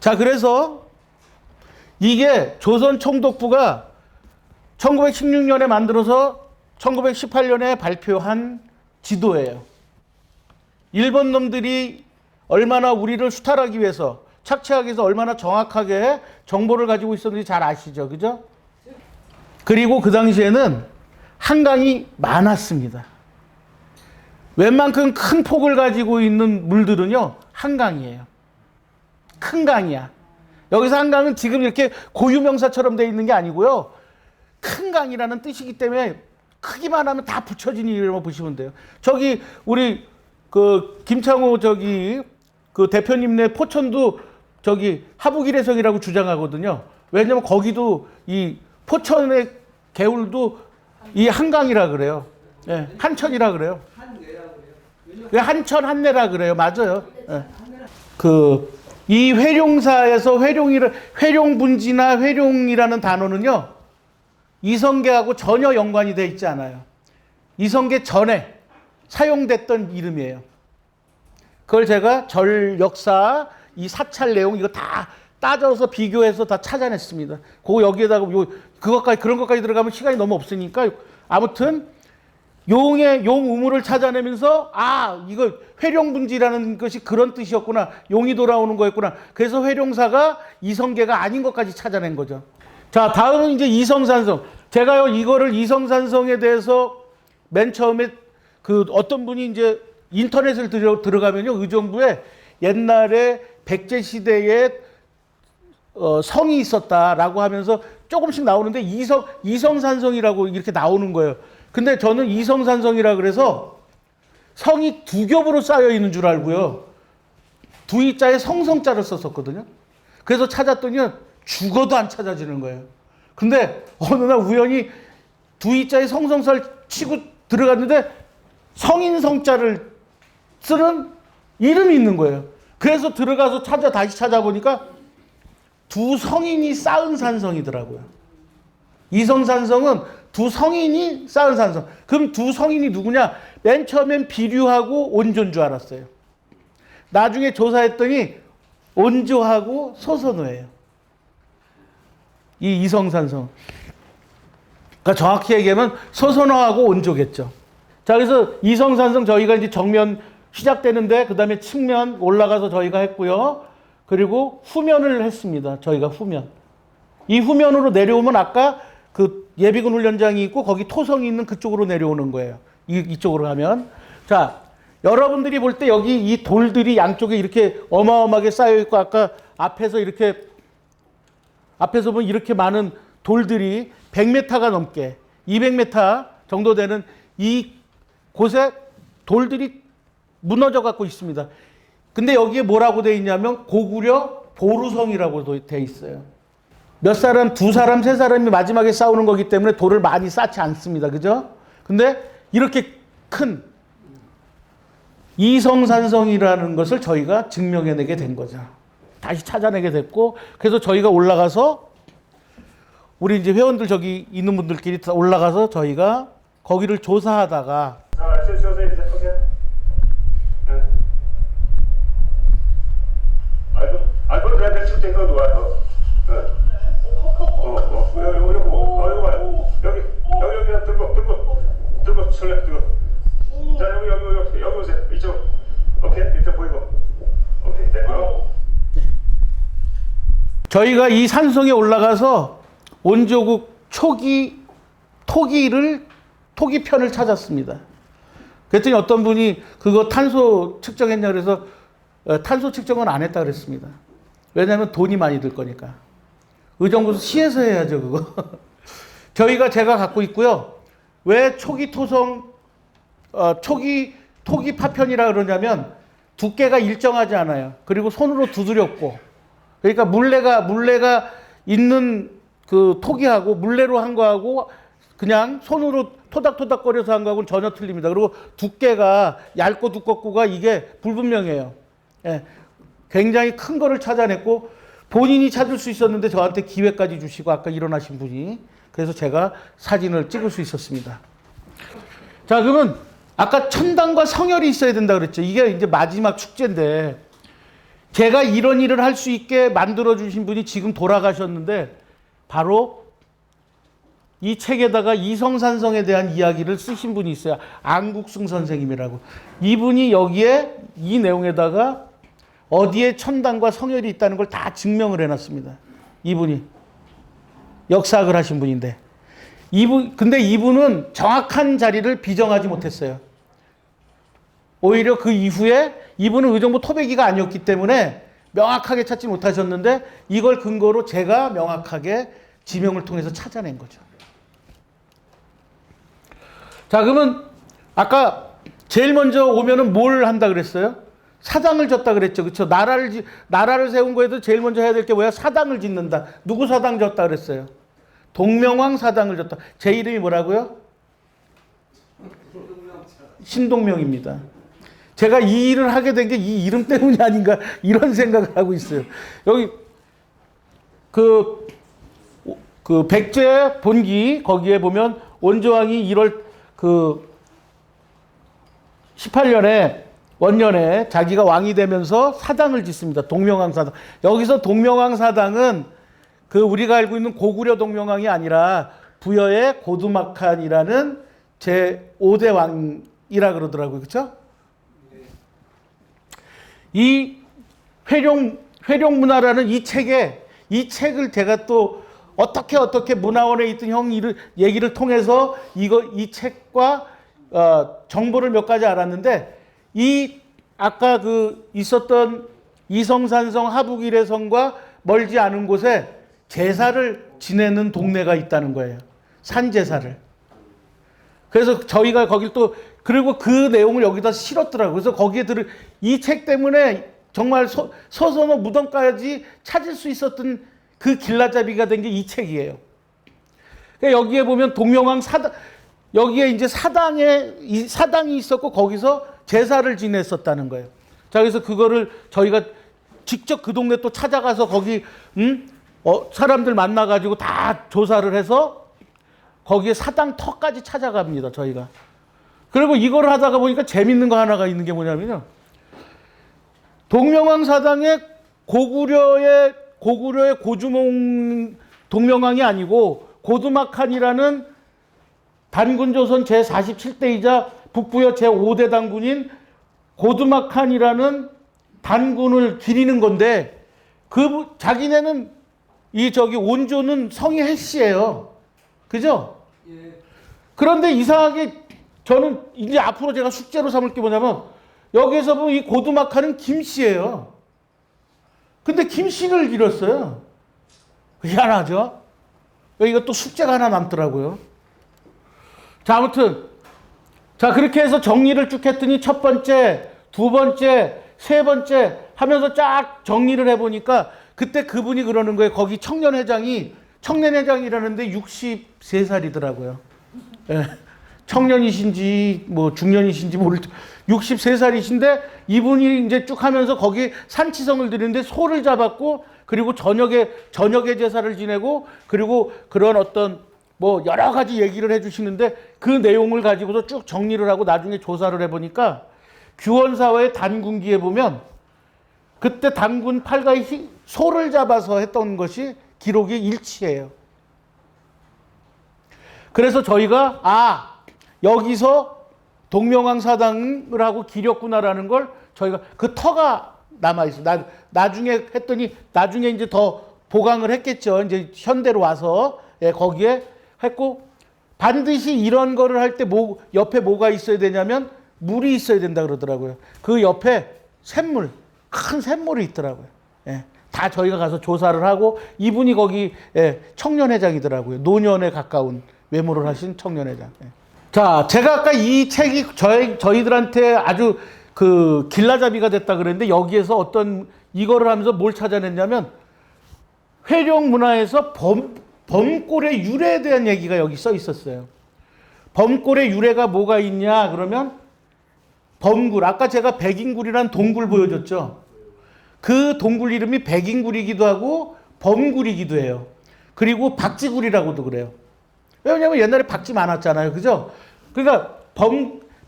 자, 그래서 이게 조선 총독부가 1916년에 만들어서 1918년에 발표한 지도예요. 일본 놈들이 얼마나 우리를 수탈하기 위해서, 착취하기 위해서 얼마나 정확하게 정보를 가지고 있었는지 잘 아시죠? 그죠? 그리고 그 당시에는 한강이 많았습니다. 웬만큼 큰 폭을 가지고 있는 물들은요, 한강이에요. 큰 강이야. 여기서 한강은 지금 이렇게 고유명사처럼 되어 있는 게 아니고요. 큰 강이라는 뜻이기 때문에 크기만 하면 다 붙여진 이름을 보시면 돼요. 저기 우리 그 김창호 그 대표님네 포천도 저기 하북일해성이라고 주장하거든요. 왜냐면 거기도 이 포천의 개울도 이 한강이라 그래요. 예, 한천이라 그래요. 왜 한천 한내라 그래요. 맞아요. 예. 이 회룡사에서 회룡분지나 회룡이라는 단어는요, 이성계하고 전혀 연관이 되어 있지 않아요. 이성계 전에 사용됐던 이름이에요. 그걸 제가 절 역사, 이 사찰 내용 이거 다 따져서 비교해서 다 찾아냈습니다. 그거 여기에다가 그런 것까지 들어가면 시간이 너무 없으니까 아무튼 용 우물을 찾아내면서 이거 회룡분지라는 것이 그런 뜻이었구나. 용이 돌아오는 거였구나. 그래서 회룡사가 이성계가 아닌 것까지 찾아낸 거죠. 자, 다음은 이제 이성산성. 제가요 이거를 이성산성에 대해서 맨 처음에 그 어떤 분이 이제 인터넷을 들어가면요 의정부에 옛날에 백제 시대에 성이 있었다라고 하면서 조금씩 나오는데 이성산성이라고 이렇게 나오는 거예요. 근데 저는 이성산성이라 그래서 성이 두 겹으로 쌓여 있는 줄 알고요. 두 이자에 성성자를 썼었거든요. 그래서 찾았더니 죽어도 안 찾아지는 거예요. 근데 어느 날 우연히 두 이자에 성성자를 치고 들어갔는데 성인성자를 쓰는 이름이 있는 거예요. 그래서 들어가서 다시 찾아보니까 두 성인이 쌓은 산성이더라고요. 이성산성은 두 성인이 쌓은 산성. 그럼 두 성인이 누구냐? 맨 처음엔 비류하고 온조인 줄 알았어요. 나중에 조사했더니 온조하고 소선호예요. 이 이성산성. 그러니까 정확히 얘기하면 소선호하고 온조겠죠. 자, 그래서 이성산성 저희가 이제 정면 시작되는데 그 다음에 측면 올라가서 저희가 했고요. 그리고 후면을 했습니다. 저희가 후면. 이 후면으로 내려오면 아까 그 예비군 훈련장이 있고 거기 토성이 있는 그쪽으로 내려오는 거예요. 이쪽으로 가면. 자, 여러분들이 볼 때 여기 이 돌들이 양쪽에 이렇게 어마어마하게 쌓여 있고 아까 앞에서 보면 이렇게 많은 돌들이 100m가 넘게 200m 정도 되는 이 곳에 돌들이 무너져 갖고 있습니다. 근데 여기에 뭐라고 돼 있냐면 고구려 보루성이라고 돼 있어요. 몇 사람, 두 사람, 세 사람이 마지막에 싸우는 거기 때문에 돌을 많이 쌓지 않습니다. 그죠? 근데 이렇게 큰 이성산성이라는 것을 저희가 증명해내게 된 거죠. 다시 찾아내게 됐고, 그래서 저희가 올라가서 우리 이제 회원들 저기 있는 분들끼리 올라가서 저희가 거기를 조사하다가 주세요 이제. 오케이. 응. 그럼 내가 대충 된 거 놓아요. 응. 여기 들고 설레 들고. 자 여기 오세요. 이쪽. 오케이 밑에 보이고. 오케이 됐고. 저희가 이 산성에 올라가서 원조국 토기편을 찾았습니다. 그랬더니 어떤 분이 그거 탄소 측정했냐 그래서 탄소 측정은 안 했다 그랬습니다. 왜냐하면 돈이 많이 들 거니까. 의정부 시에서 해야죠 그거. 제가 갖고 있고요. 왜 초기 파편이라 그러냐면 두께가 일정하지 않아요. 그리고 손으로 두드렸고, 그러니까 물레가 있는 그 토기하고 물레로 한 거하고 그냥 손으로 토닥토닥거려서 한 거하고는 전혀 틀립니다. 그리고 두께가 얇고 두껍고가 이게 불분명해요. 예, 굉장히 큰 거를 찾아냈고 본인이 찾을 수 있었는데 저한테 기회까지 주시고 아까 일어나신 분이, 그래서 제가 사진을 찍을 수 있었습니다. 자, 그러면 아까 천당과 성혈이 있어야 된다 그랬죠. 이게 이제 마지막 축제인데 제가 이런 일을 할 수 있게 만들어 주신 분이 지금 돌아가셨는데 바로 이 책에다가 이성산성에 대한 이야기를 쓰신 분이 있어요. 안국승 선생님이라고. 이분이 여기에 이 내용에다가 어디에 천당과 성혈이 있다는 걸 다 증명을 해놨습니다. 이분이 역사학을 하신 분인데 근데 이분은 정확한 자리를 비정하지 못했어요. 오히려 그 이후에 이분은 의정부 토백이가 아니었기 때문에 명확하게 찾지 못하셨는데 이걸 근거로 제가 명확하게 지명을 통해서 찾아낸 거죠. 자, 그러면 아까 제일 먼저 오면은 뭘 한다 그랬어요? 사당을 졌다 그랬죠. 그렇죠? 나라를 세운 거에도 제일 먼저 해야 될 게 뭐야? 사당을 짓는다. 누구 사당 졌다 그랬어요? 동명왕 사당을 졌다. 제 이름이 뭐라고요? 신동명입니다. 제가 이 일을 하게 된 게 이 이름 때문이 아닌가 이런 생각을 하고 있어요. 여기 그 백제 본기 거기에 보면 원조왕이 1월 18년에 원년에 자기가 왕이 되면서 사당을 짓습니다. 동명왕 사당. 여기서 동명왕 사당은 우리가 알고 있는 고구려 동명왕이 아니라 부여의 고두막한이라는 제5대 왕이라 그러더라고요. 그렇죠? 이 회룡문화라는 이 책을 제가 또 어떻게 문화원에 있던 형 얘기를 통해서 이 책과 정보를 몇 가지 알았는데 아까 있었던 이성산성 하북일해성과 멀지 않은 곳에 제사를 지내는 동네가 있다는 거예요. 산제사를. 그래서 저희가 거길 그리고 그 내용을 여기다 실었더라고요. 그래서 거기에 이 책 때문에 정말 서서너 무덤까지 찾을 수 있었던 그 길라잡이가 된 게 이 책이에요. 그러니까 여기에 보면 동명왕 사당, 여기에 이제 사당이 있었고 거기서 제사를 지냈었다는 거예요. 자, 그래서 그거를 저희가 직접 그 동네 또 찾아가서 거기 사람들 만나가지고 다 조사를 해서 거기에 사당 터까지 찾아갑니다. 저희가. 그리고 이걸 하다가 보니까 재밌는 거 하나가 있는 게 뭐냐면요. 동명왕 사당에 고구려의 고주몽 동명왕이 아니고 고두막한이라는 단군조선 제47대이자 북부여 제5대 단군인 고두막한이라는 단군을 기리는 건데 자기네는 원조는 성이 해씨예요. 그죠? 예. 그런데 이상하게 저는 이제 앞으로 제가 숙제로 삼을 게 뭐냐면 여기에서 보면 이 고두막한은 김씨예요. 근데 김씨를 기렸어요. 희한하죠? 여기가 또 숙제가 하나 남더라고요. 자, 아무튼 그렇게 해서 정리를 쭉 했더니 첫 번째, 두 번째, 세 번째 하면서 쫙 정리를 해보니까 그때 그분이 그러는 거예요. 거기 청년회장이라는데 63살이더라고요. 예. 청년이신지 중년이신지 모를 63살이신데 이분이 이제 쭉 하면서 거기 산치성을 드리는데 소를 잡았고 그리고 저녁에 제사를 지내고 그리고 그런 어떤 뭐 여러 가지 얘기를 해주시는데 그 내용을 가지고서 쭉 정리를 하고 나중에 조사를 해보니까 규원사화의 단군기에 보면 그때 단군 팔가의 소를 잡아서 했던 것이 기록이 일치해요. 그래서 저희가 여기서 동명왕사당을 하고 기렸구나라는 걸 저희가 그 터가 남아있어요. 나중에 했더니 나중에 이제 더 보강을 했겠죠. 이제 현대로 와서 거기에 했고 반드시 이런 거를 할 때 옆에 뭐가 있어야 되냐면 물이 있어야 된다 그러더라고요. 그 옆에 샘물, 큰 샘물이 있더라고요. 다 저희가 가서 조사를 하고 이분이 거기 청년회장이더라고요. 노년에 가까운 외모를 하신 청년회장. 자, 제가 아까 이 책이 저희들한테 아주 그 길라잡이가 됐다 그랬는데 여기에서 어떤 이거를 하면서 뭘 찾아냈냐면 회룡 문화에서 범골의 유래에 대한 얘기가 여기 써 있었어요. 범골의 유래가 뭐가 있냐 그러면 범굴, 아까 제가 백인굴이란 동굴 보여줬죠. 그 동굴 이름이 백인굴이기도 하고 범굴이기도 해요. 그리고 박쥐굴이라고도 그래요. 왜냐면 옛날에 박쥐 많았잖아요. 그죠? 그러니까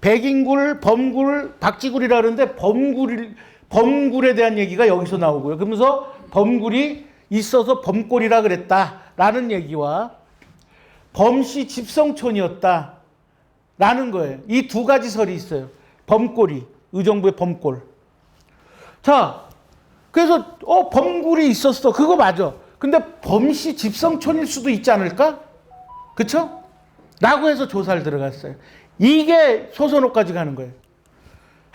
백인굴, 범굴, 박쥐굴이라 그러는데 범굴에 대한 얘기가 여기서 나오고요. 그러면서 범굴이 있어서 범골이라 그랬다라는 얘기와 범씨 집성촌이었다라는 거예요. 이 두 가지 설이 있어요. 범골이, 의정부의 범골. 자, 그래서 범굴이 있었어. 그거 맞아. 근데 범씨 집성촌일 수도 있지 않을까? 그쵸? 라고 해서 조사를 들어갔어요. 이게 소선호까지 가는 거예요.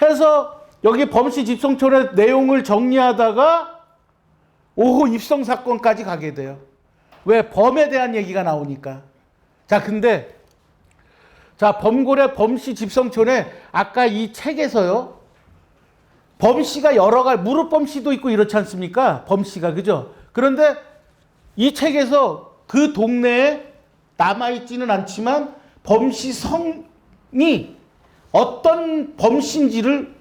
해서 여기 범씨 집성촌의 내용을 정리하다가 5호 입성 사건까지 가게 돼요. 왜? 범에 대한 얘기가 나오니까. 자, 근데 범골의 범씨 집성촌에 아까 이 책에서요. 범씨가 여러 가지 무릎 범씨도 있고 이렇지 않습니까? 범씨가 그죠? 그런데 이 책에서 그 동네에 남아있지는 않지만 범씨 성이 어떤 범씨인지를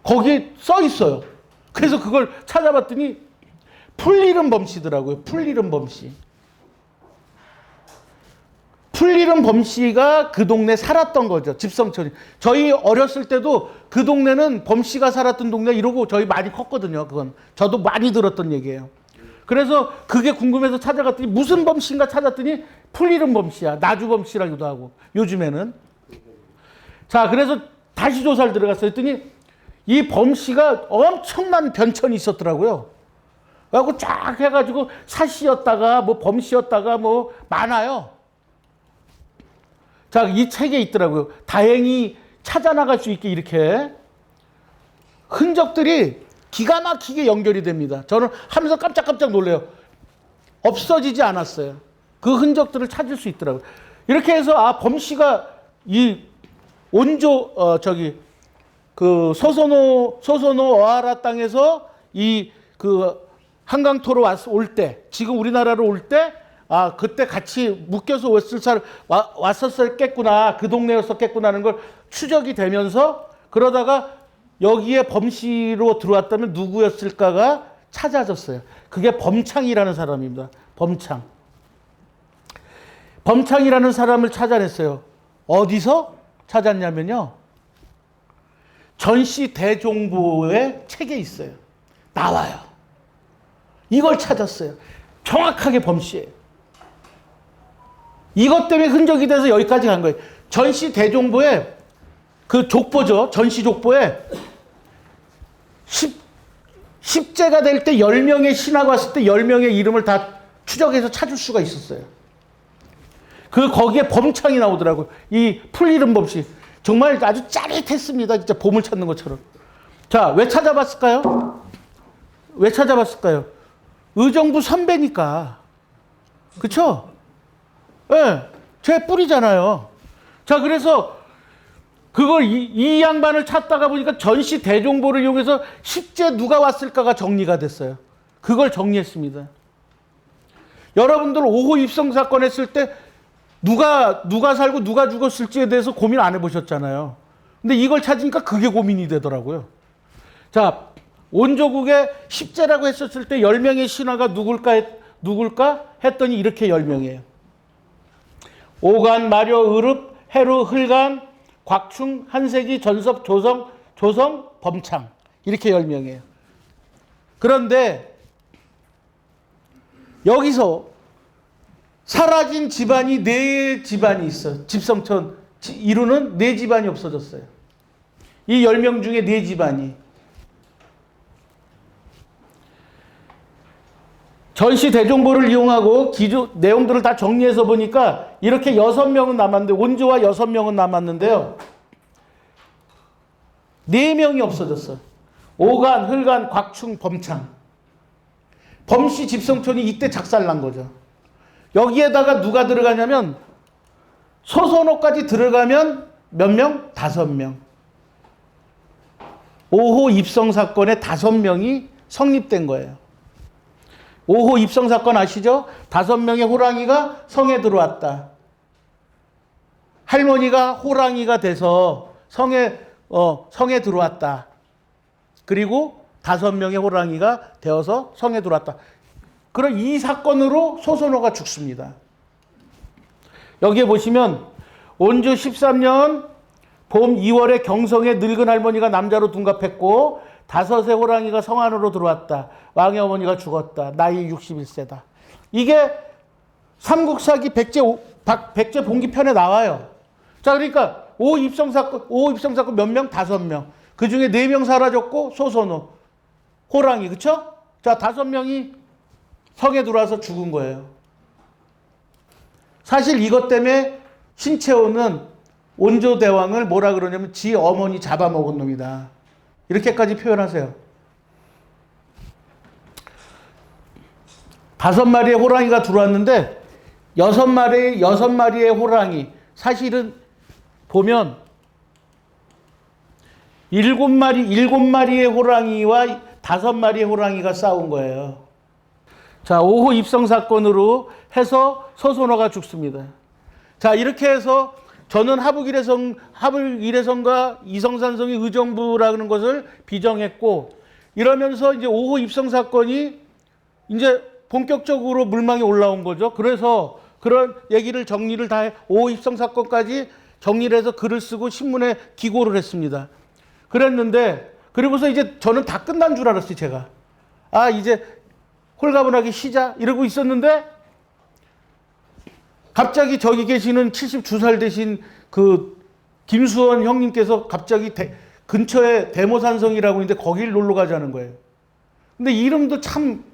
거기에 써 있어요. 그래서 그걸 찾아봤더니 풀리름 범씨더라고요. 풀리름 범씨. 풀리름 범씨가 그 동네 살았던 거죠. 집성촌이. 저희 어렸을 때도 그 동네는 범씨가 살았던 동네 이러고 저희 많이 컸거든요. 그건 저도 많이 들었던 얘기예요. 그래서 그게 궁금해서 찾아갔더니 무슨 범씨인가 찾았더니 풀리름 범씨야. 나주 범씨라기도 하고 요즘에는. 자, 그래서 다시 조사를 들어갔어요. 했더니 이 범씨가 엄청난 변천이 있었더라고요. 그래갖고 쫙 해가지고 사씨였다가 뭐 범씨였다가 뭐 많아요. 자, 이 책에 있더라고요. 다행히 찾아나갈 수 있게 이렇게 흔적들이 기가 막히게 연결이 됩니다. 저는 하면서 깜짝깜짝 놀래요. 없어지지 않았어요. 그 흔적들을 찾을 수 있더라고요. 이렇게 해서 범씨가 이 온조 그 소소노 어하라 땅에서 이 그 한강토로 올 때, 지금 우리나라로 올 때 그때 같이 묶여서 왔었겠구나, 그 동네였었겠구나 하는 걸 추적이 되면서 그러다가 여기에 범씨로 들어왔다면 누구였을까가 찾아졌어요. 그게 범창이라는 사람입니다. 범창이라는 사람을 찾아냈어요. 어디서 찾았냐면요. 전시 대종보의 책에 있어요. 나와요. 이걸 찾았어요. 정확하게 범씨예요. 이것 때문에 흔적이 돼서 여기까지 간 거예요. 전시 대종보에 그 족보죠. 전시 족보에 10제가 될 때 10명의 신하가 왔을 때 10명의 이름을 다 추적해서 찾을 수가 있었어요. 거기에 범창이 나오더라고요. 이 풀이름 범씨. 정말 아주 짜릿했습니다. 진짜 보물 찾는 것처럼. 자, 왜 찾아봤을까요? 의정부 선배니까. 그쵸? 예, 제 뿌리잖아요. 자, 그래서 그걸 이 양반을 찾다가 보니까 전시 대종보를 이용해서 10제 누가 왔을까가 정리가 됐어요. 그걸 정리했습니다. 여러분들 5호 입성 사건 했을 때 누가 살고 누가 죽었을지에 대해서 고민 안 해보셨잖아요. 근데 이걸 찾으니까 그게 고민이 되더라고요. 자, 온조국에 10제라고 했었을 때 10명의 신하가 누굴까 했더니 이렇게 10명이에요. 오간, 마려, 의릅, 해루, 흘간, 곽충, 한세기, 전섭, 조성, 범창. 이렇게 10명이에요. 그런데 여기서 사라진 집안이 4집안이 있어. 집성촌 이루는 4집안이 없어졌어요. 이 10명 중에 4집안이. 전시 대정보를 이용하고 기조 내용들을 다 정리해서 보니까 이렇게 6명은 남았는데, 온조와 6명은 남았는데요. 4명이 없어졌어. 오간, 흘간, 곽충, 범창. 범씨 집성촌이 이때 작살난 거죠. 여기에다가 누가 들어가냐면 소선호까지 들어가면 몇 명? 5명. 5호 입성 사건에 5명이 성립된 거예요. 5호 입성 사건 아시죠? 5명의 호랑이가 성에 들어왔다. 할머니가 호랑이가 돼서 성에 들어왔다. 그리고 5명의 호랑이가 되어서 성에 들어왔다. 그럼 이 사건으로 소선호가 죽습니다. 여기에 보시면 온주 13년 봄 2월에 경성에 늙은 할머니가 남자로 둔갑했고 5의 호랑이가 성 안으로 들어왔다. 왕의 어머니가 죽었다. 나이 61세다. 이게 삼국사기 백제 봉기편에 나와요. 자, 그러니까 5호 입성 사건 몇 명? 5명. 그 중에 4명 사라졌고 소선호, 호랑이, 그쵸? 자, 5명이 성에 들어와서 죽은 거예요. 사실 이것 때문에 신채호는 온조대왕을 뭐라 그러냐면 지 어머니 잡아먹은 놈이다. 이렇게까지 표현하세요. 5마리의 호랑이가 들어왔는데 6마리의 호랑이, 사실은 보면 7마리의 호랑이와 5마리의 호랑이가 싸운 거예요. 자, 5호 입성 사건으로 해서 소선호가 죽습니다. 자, 이렇게 해서 저는 하북일해성과 이성산성이 의정부라는 것을 비정했고, 이러면서 이제 5호 입성 사건이 이제 본격적으로 물망에 올라온 거죠. 그래서 그런 얘기를 정리를 다 해, 5호 입성 사건까지 정리를 해서 글을 쓰고 신문에 기고를 했습니다. 그랬는데, 그리고서 이제 저는 다 끝난 줄 알았어요, 제가. 아, 이제 홀가분하게 쉬자 이러고 있었는데 갑자기 저기 계시는 72살 되신 그 김수원 형님께서 갑자기 근처에 대모산성이라고 있는데 거길 놀러 가자는 거예요. 근데 이름도 참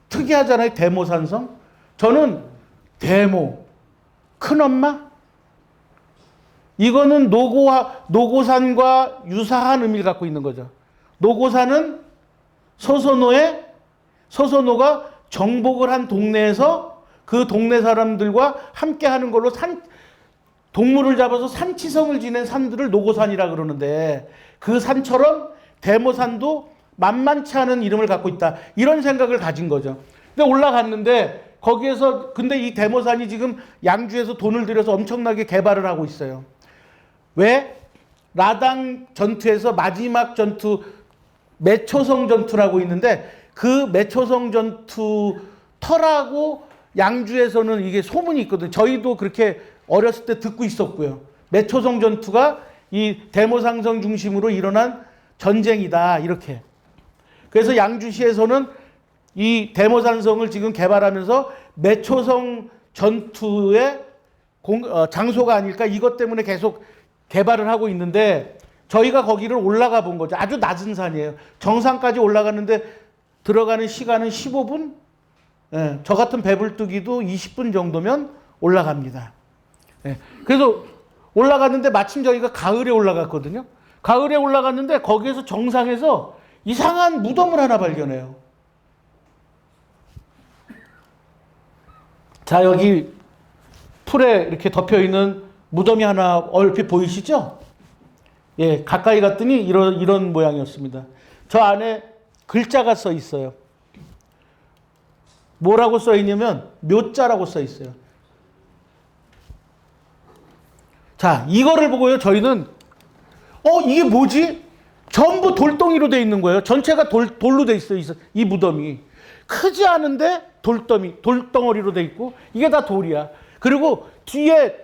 특이하잖아요. 대모산성. 저는 대모, 큰엄마? 이거는 노고산과 유사한 의미를 갖고 있는 거죠. 노고산은 소선호가 정복을 한 동네에서 그 동네 사람들과 함께 하는 걸로 동물을 잡아서 산치성을 지낸 산들을 노고산이라 그러는데, 그 산처럼 대모산도 만만치 않은 이름을 갖고 있다. 이런 생각을 가진 거죠. 근데 올라갔는데 거기에서, 근데 이 대모산이 지금 양주에서 돈을 들여서 엄청나게 개발을 하고 있어요. 왜? 라당 전투에서 마지막 전투, 매초성 전투라고 있는데, 그 매초성 전투 터라고 양주에서는 이게 소문이 있거든요. 저희도 그렇게 어렸을 때 듣고 있었고요. 매초성 전투가 이 대모산성 중심으로 일어난 전쟁이다, 이렇게. 그래서 양주시에서는 이 대모산성을 지금 개발하면서 매초성 전투의 장소가 아닐까, 이것 때문에 계속 개발을 하고 있는데, 저희가 거기를 올라가 본 거죠. 아주 낮은 산이에요. 정상까지 올라갔는데 들어가는 시간은 15분? 예, 저 같은 배불뚝이도 20분 정도면 올라갑니다. 예, 그래서 올라갔는데 마침 저희가 가을에 올라갔거든요. 가을에 올라갔는데 거기에서 정상에서 이상한 무덤을 하나 발견해요. 자, 여기 풀에 이렇게 덮여 있는 무덤이 하나 얼핏 보이시죠? 예, 가까이 갔더니 이런 모양이었습니다. 저 안에 글자가 써 있어요. 뭐라고 써 있냐면 묘자라고 써 있어요. 자, 이거를 보고요, 저희는 이게 뭐지? 전부 돌덩이로 돼 있는 거예요. 전체가 돌로 돼 있어요. 이 무덤이 크지 않은데 돌덩어리로 돼 있고, 이게 다 돌이야. 그리고 뒤에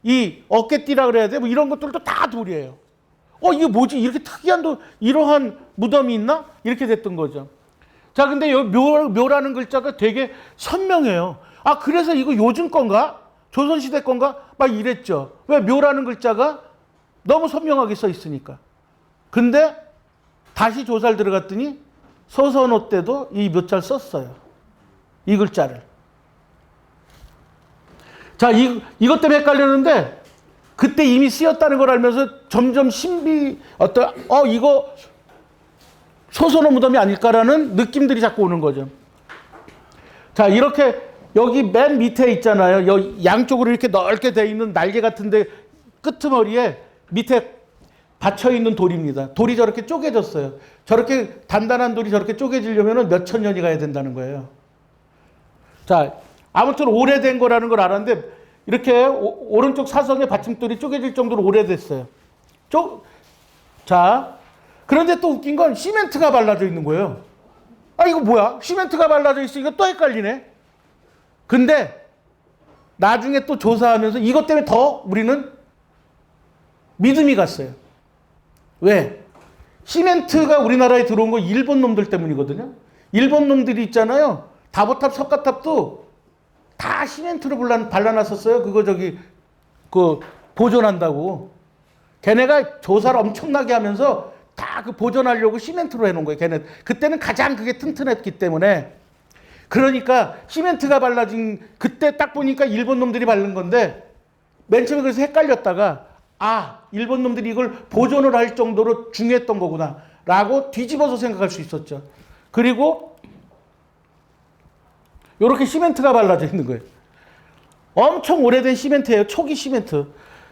이 어깨띠라 그래야 돼? 뭐 이런 것들도 다 돌이에요. 이게 뭐지? 이렇게 특이한 이러한 무덤이 있나? 이렇게 됐던 거죠. 자, 근데 여기 묘라는 글자가 되게 선명해요. 아, 그래서 이거 요즘 건가? 조선시대 건가? 막 이랬죠. 왜? 묘라는 글자가 너무 선명하게 써 있으니까. 근데 다시 조사를 들어갔더니 서선호 때도 이 묘자를 썼어요. 이 글자를. 자, 이것 때문에 헷갈렸는데 그때 이미 쓰였다는 걸 알면서 점점 이거 서선호 무덤이 아닐까라는 느낌들이 자꾸 오는 거죠. 자, 이렇게 여기 맨 밑에 있잖아요. 여기 양쪽으로 이렇게 넓게 돼 있는 날개 같은데 끄트머리에 밑에 받쳐 있는 돌입니다. 돌이 저렇게 쪼개졌어요. 저렇게 단단한 돌이 저렇게 쪼개지려면 몇천 년이 가야 된다는 거예요. 자, 아무튼 오래된 거라는 걸 알았는데 이렇게 오른쪽 사성의 받침돌이 쪼개질 정도로 오래됐어요. 자, 그런데 또 웃긴 건 시멘트가 발라져 있는 거예요. 아, 이거 뭐야? 시멘트가 발라져 있으니까 또 헷갈리네. 근데 나중에 또 조사하면서 이것 때문에 더 우리는 믿음이 갔어요. 왜? 시멘트가 우리나라에 들어온 거 일본 놈들 때문이거든요. 일본 놈들이 있잖아요. 다보탑, 석가탑도 다 시멘트로 발라놨었어요. 그거 보존한다고. 걔네가 조사를 엄청나게 하면서 다 그 보존하려고 시멘트로 해놓은 거예요. 걔네 그때는 가장 그게 튼튼했기 때문에. 그러니까 시멘트가 발라진 그때 딱 보니까 일본 놈들이 바른 건데 맨 처음에 그래서 헷갈렸다가 일본 놈들이 이걸 보존을 할 정도로 중요했던 거구나 라고 뒤집어서 생각할 수 있었죠. 그리고 이렇게 시멘트가 발라져 있는 거예요. 엄청 오래된 시멘트예요. 초기 시멘트.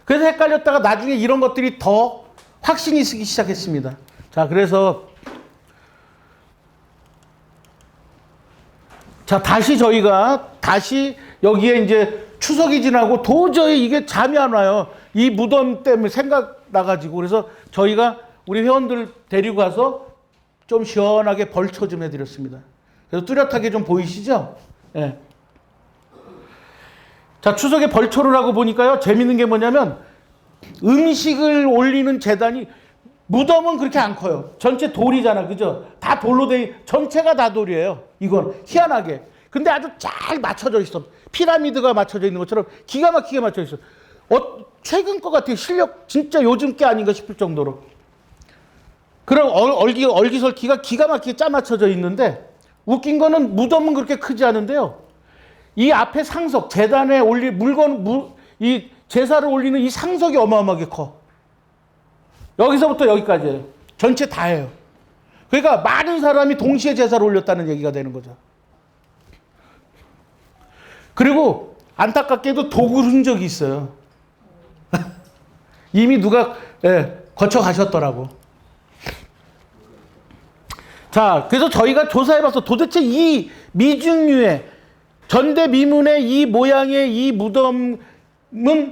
그래서 헷갈렸다가 나중에 이런 것들이 더 확신이 쓰기 시작했습니다. 자, 그래서 저희가 다시 여기에 이제 추석이 지나고 도저히 이게 잠이 안 와요. 이 무덤 때문에 생각나가지고. 그래서 저희가 우리 회원들 데리고 가서 좀 시원하게 벌초 좀 해드렸습니다. 그래서 뚜렷하게 좀 보이시죠? 예. 자, 추석에 벌초를 하고 보니까요, 재밌는 게 뭐냐면, 음식을 올리는 제단이, 무덤은 그렇게 안 커요. 전체 돌이잖아. 그죠? 다 돌로 전체가 다 돌이에요. 이건 희한하게. 근데 아주 잘 맞춰져 있어. 피라미드가 맞춰져 있는 것처럼 기가 막히게 맞춰져 있어. 최근 것 같아요. 실력 진짜 요즘 게 아닌가 싶을 정도로. 그럼 얼기설기가 기가 막히게 짜 맞춰져 있는데 웃긴 거는 무덤은 그렇게 크지 않은데요. 이 앞에 상석, 제단에 올릴 이 제사를 올리는 이 상석이 어마어마하게 커. 여기서부터 여기까지예요. 전체 다 해요. 그러니까 많은 사람이 동시에 제사를 올렸다는 얘기가 되는 거죠. 그리고 안타깝게도 도굴 흔적이 있어요. 이미 누가 거쳐 가셨더라고. 자, 그래서 저희가 조사해봐서 도대체 이 미중류의 전대미문의 이 모양의 이 무덤은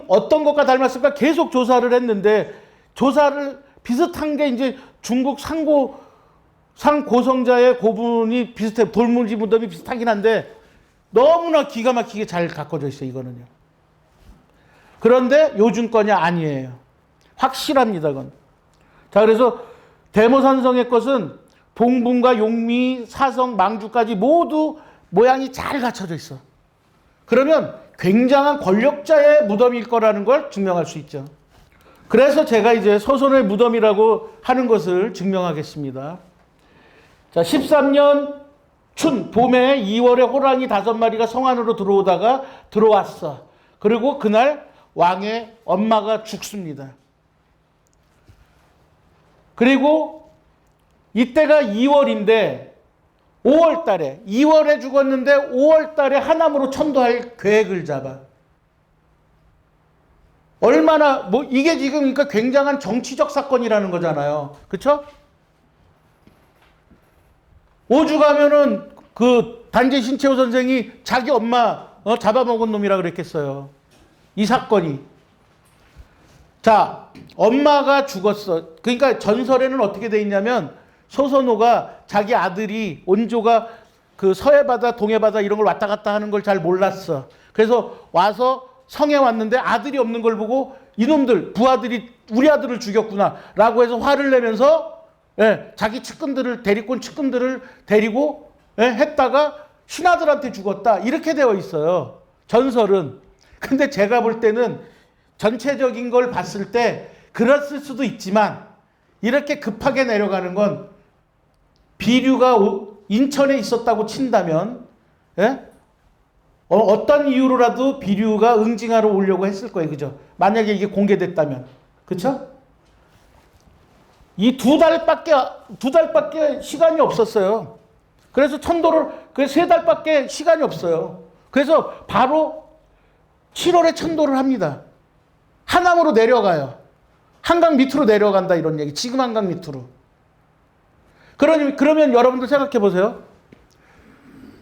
어떤 것과 닮았을까 계속 조사를 했는데 조사를 비슷한 게 이제 중국 상고성자의 고분이 비슷해. 돌문지 무덤이 비슷하긴 한데 너무나 기가 막히게 잘 가꿔져 있어요. 이거는요. 그런데 요즘 거냐? 아니에요. 확실합니다. 그건. 자, 그래서 대모산성의 것은 봉분과 용미, 사성, 망주까지 모두 모양이 잘 갖춰져 있어. 그러면 굉장한 권력자의 무덤일 거라는 걸 증명할 수 있죠. 그래서 제가 이제 서선의 무덤이라고 하는 것을 증명하겠습니다. 자, 13년 춘 봄에 2월에 호랑이 5마리가 성 안으로 들어왔어. 그리고 그날 왕의 엄마가 죽습니다. 그리고 이때가 2월인데 5월 달에 2월에 죽었는데 5월 달에 하남으로 천도할 계획을 잡아. 얼마나 이게 지금 그러니까 굉장한 정치적 사건이라는 거잖아요. 그렇죠? 오죽하면은 그 단재 신채호 선생이 자기 엄마 잡아먹은 놈이라 그랬겠어요. 이 사건이. 자, 엄마가 죽었어. 그러니까 전설에는 어떻게 돼 있냐면 서선호가 자기 아들이 온조가 그 서해바다, 동해바다 이런 걸 왔다 갔다 하는 걸 잘 몰랐어. 그래서 와서 성에 왔는데 아들이 없는 걸 보고 이놈들 부하들이 우리 아들을 죽였구나 라고 해서 화를 내면서 자기 측근들을 대리권 측근들을 데리고 했다가 신하들한테 죽었다 이렇게 되어 있어요. 전설은. 근데 제가 볼 때는 전체적인 걸 봤을 때 그랬을 수도 있지만 이렇게 급하게 내려가는 건 비류가 인천에 있었다고 친다면 어떤 이유로라도 비류가 응징하러 오려고 했을 거예요. 그죠? 만약에 이게 공개됐다면. 그쵸? 이 두 달밖에 시간이 없었어요. 그래서 그래서 3달밖에 시간이 없어요. 그래서 바로 7월에 천도를 합니다. 하남으로 내려가요. 한강 밑으로 내려간다 이런 얘기. 지금 한강 밑으로. 그러면 여러분들 생각해 보세요.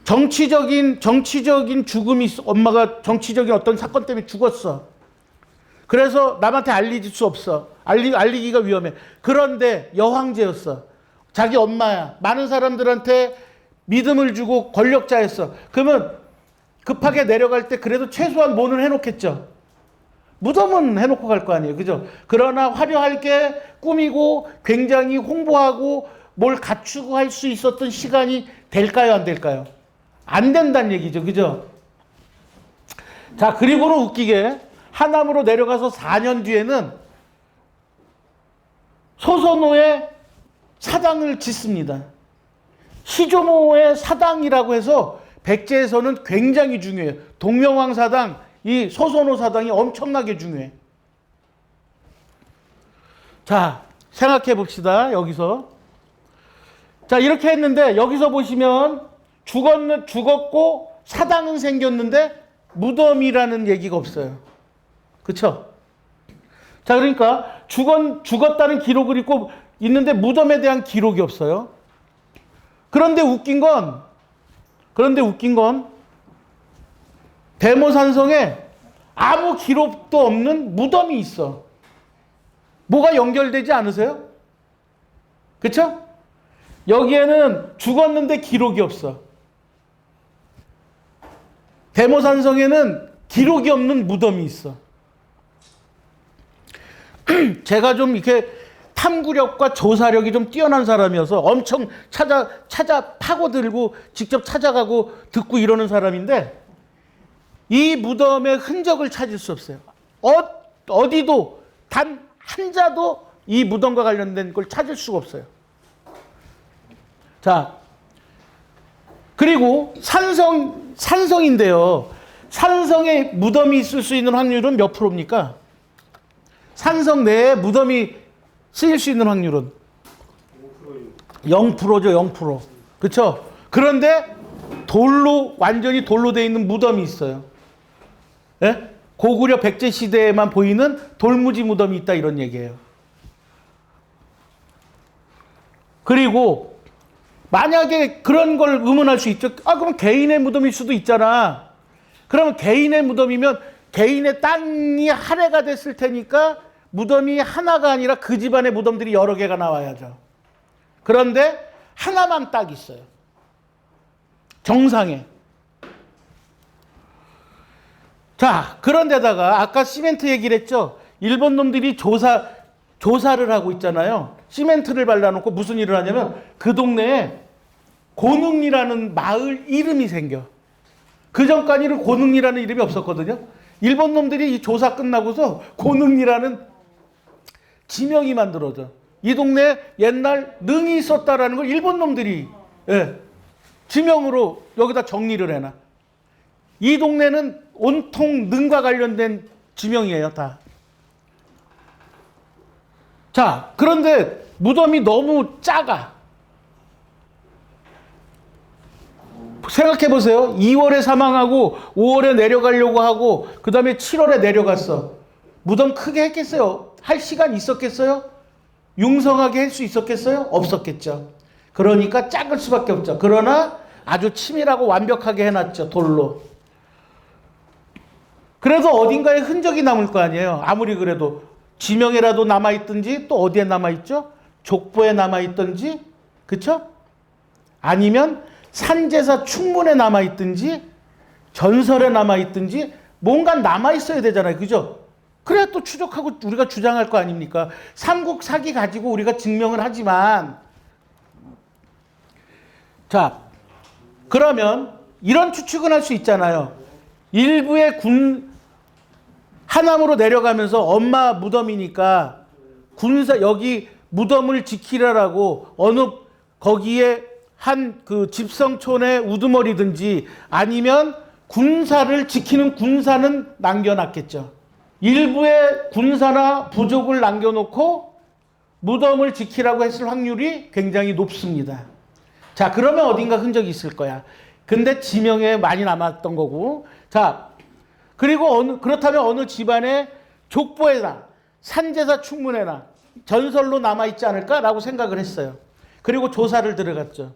정치적인 죽음이 있어. 엄마가 정치적인 어떤 사건 때문에 죽었어. 그래서 남한테 알릴 수 없어. 알리기가 위험해. 그런데 여황제였어. 자기 엄마야. 많은 사람들한테 믿음을 주고 권력자였어. 그러면 급하게 내려갈 때 그래도 최소한 뭐는 해놓겠죠. 무덤은 해놓고 갈 거 아니에요. 그죠? 그러나 화려하게 꾸미고 굉장히 홍보하고 뭘 갖추고 할 수 있었던 시간이 될까요? 안 될까요? 안 된다는 얘기죠. 그죠? 자, 그리고는 웃기게 하남으로 내려가서 4년 뒤에는 소선호의 사당을 짓습니다. 시조모의 사당이라고 해서 백제에서는 굉장히 중요해요. 동명왕 사당, 이 소선호 사당이 엄청나게 중요해. 자, 생각해 봅시다. 여기서. 자, 이렇게 했는데 여기서 보시면 죽었고 사당은 생겼는데 무덤이라는 얘기가 없어요. 그쵸? 자, 그러니까 죽었다는 기록을 있는데 무덤에 대한 기록이 없어요. 그런데 웃긴 건 대모산성에 아무 기록도 없는 무덤이 있어. 뭐가 연결되지 않으세요? 그쵸? 여기에는 죽었는데 기록이 없어. 대모산성에는 기록이 없는 무덤이 있어. 제가 좀 이렇게 탐구력과 조사력이 좀 뛰어난 사람이어서 엄청 찾아 파고들고 직접 찾아가고 듣고 이러는 사람인데 이 무덤의 흔적을 찾을 수 없어요. 어디도 단 한 자도 이 무덤과 관련된 걸 찾을 수가 없어요. 자, 그리고 산성인데요. 산성에 무덤이 있을 수 있는 확률은 몇 프로입니까? 산성 내에 무덤이 쓰일 수 있는 확률은 0%죠. 0%. 그렇죠? 그런데 완전히 돌로 되어 있는 무덤이 있어요. 예? 고구려 백제 시대에만 보이는 돌무지 무덤이 있다 이런 얘기예요. 그리고 만약에 그런 걸 의문할 수 있죠. 그럼 개인의 무덤일 수도 있잖아. 그러면 개인의 무덤이면 개인의 땅이 할애가 됐을 테니까 무덤이 하나가 아니라 그 집안의 무덤들이 여러 개가 나와야죠. 그런데 하나만 딱 있어요. 정상에. 자, 그런데다가 아까 시멘트 얘기를 했죠. 일본 놈들이 조사를 하고 있잖아요. 시멘트를 발라놓고 무슨 일을 하냐면 그 동네에 고능리라는 마을 이름이 생겨. 그 전까지는 고능리라는 이름이 없었거든요. 일본 놈들이 이 조사 끝나고서 고능리라는 지명이 만들어져. 이 동네에 옛날 능이 있었다라는 걸 일본 놈들이 지명으로 여기다 정리를 해놔. 이 동네는 온통 능과 관련된 지명이에요, 다. 자, 그런데 무덤이 너무 작아. 생각해 보세요. 2월에 사망하고 5월에 내려가려고 하고 그 다음에 7월에 내려갔어. 무덤 크게 했겠어요? 할 시간 있었겠어요? 융성하게 할 수 있었겠어요? 없었겠죠. 그러니까 작을 수밖에 없죠. 그러나 아주 치밀하고 완벽하게 해놨죠. 돌로. 그래도 어딘가에 흔적이 남을 거 아니에요. 아무리 그래도 지명에라도 남아있든지 또 어디에 남아있죠? 족보에 남아있든지, 그쵸? 아니면 산제사 충문에 남아있든지 전설에 남아있든지 뭔가 남아 있어야 되잖아요. 그죠? 그래야 또 추적하고 우리가 주장할 거 아닙니까? 삼국 사기 가지고 우리가 증명을 하지만, 자, 그러면 이런 추측은 할 수 있잖아요. 일부의 하남으로 내려가면서 엄마 무덤이니까 여기 무덤을 지키라라고 거기에 한 그 집성촌의 우두머리든지 아니면 군사를 지키는 군사는 남겨놨겠죠. 일부의 군사나 부족을 남겨놓고 무덤을 지키라고 했을 확률이 굉장히 높습니다. 자, 그러면 어딘가 흔적이 있을 거야. 근데 지명에 많이 남았던 거고. 자, 그리고 그렇다면 어느 집안의 족보에나 산제사 충문에나 전설로 남아있지 않을까라고 생각을 했어요. 그리고 조사를 들어갔죠.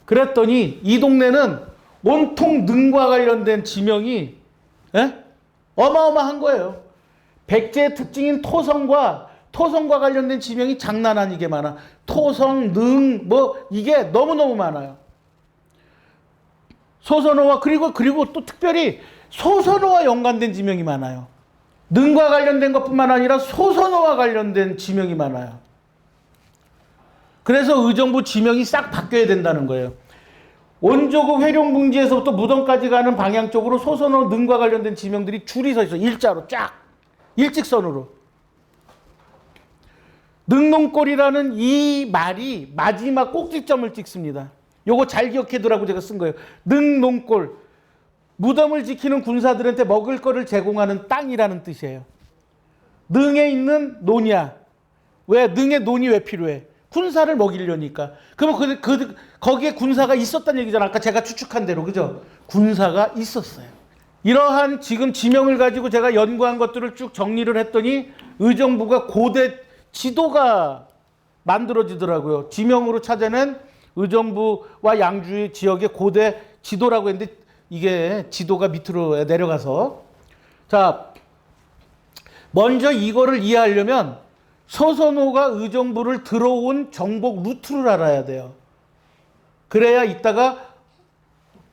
그랬더니 이 동네는 온통 능과 관련된 지명이 어마어마한 거예요. 백제의 특징인 토성과 관련된 지명이 장난 아니게 많아. 토성, 능, 이게 너무너무 많아요. 소선호와 그리고 또 특별히 소선호와 연관된 지명이 많아요. 능과 관련된 것뿐만 아니라 소선호와 관련된 지명이 많아요. 그래서 의정부 지명이 싹 바뀌어야 된다는 거예요. 원조국 회룡궁지에서부터 무덤까지 가는 방향 쪽으로 소선호, 능과 관련된 지명들이 줄이 서 있어. 일자로 쫙. 일직선으로. 능농골이라는 이 말이 마지막 꼭지점을 찍습니다. 요거 잘 기억해두라고 제가 쓴 거예요. 능농골. 무덤을 지키는 군사들한테 먹을 거를 제공하는 땅이라는 뜻이에요. 능에 있는 논이야. 왜? 능의 논이 왜 필요해? 군사를 먹이려니까. 그러면 거기에 군사가 있었다는 얘기잖아. 아까 제가 추측한 대로. 그죠? 군사가 있었어요. 이러한 지금 지명을 가지고 제가 연구한 것들을 쭉 정리를 했더니 의정부가 고대 지도가 만들어지더라고요. 지명으로 찾아낸 의정부와 양주 지역의 고대 지도라고 했는데 이게 지도가 밑으로 내려가서. 자, 먼저 이거를 이해하려면 소선호가 의정부를 들어온 정복 루트를 알아야 돼요. 그래야 이따가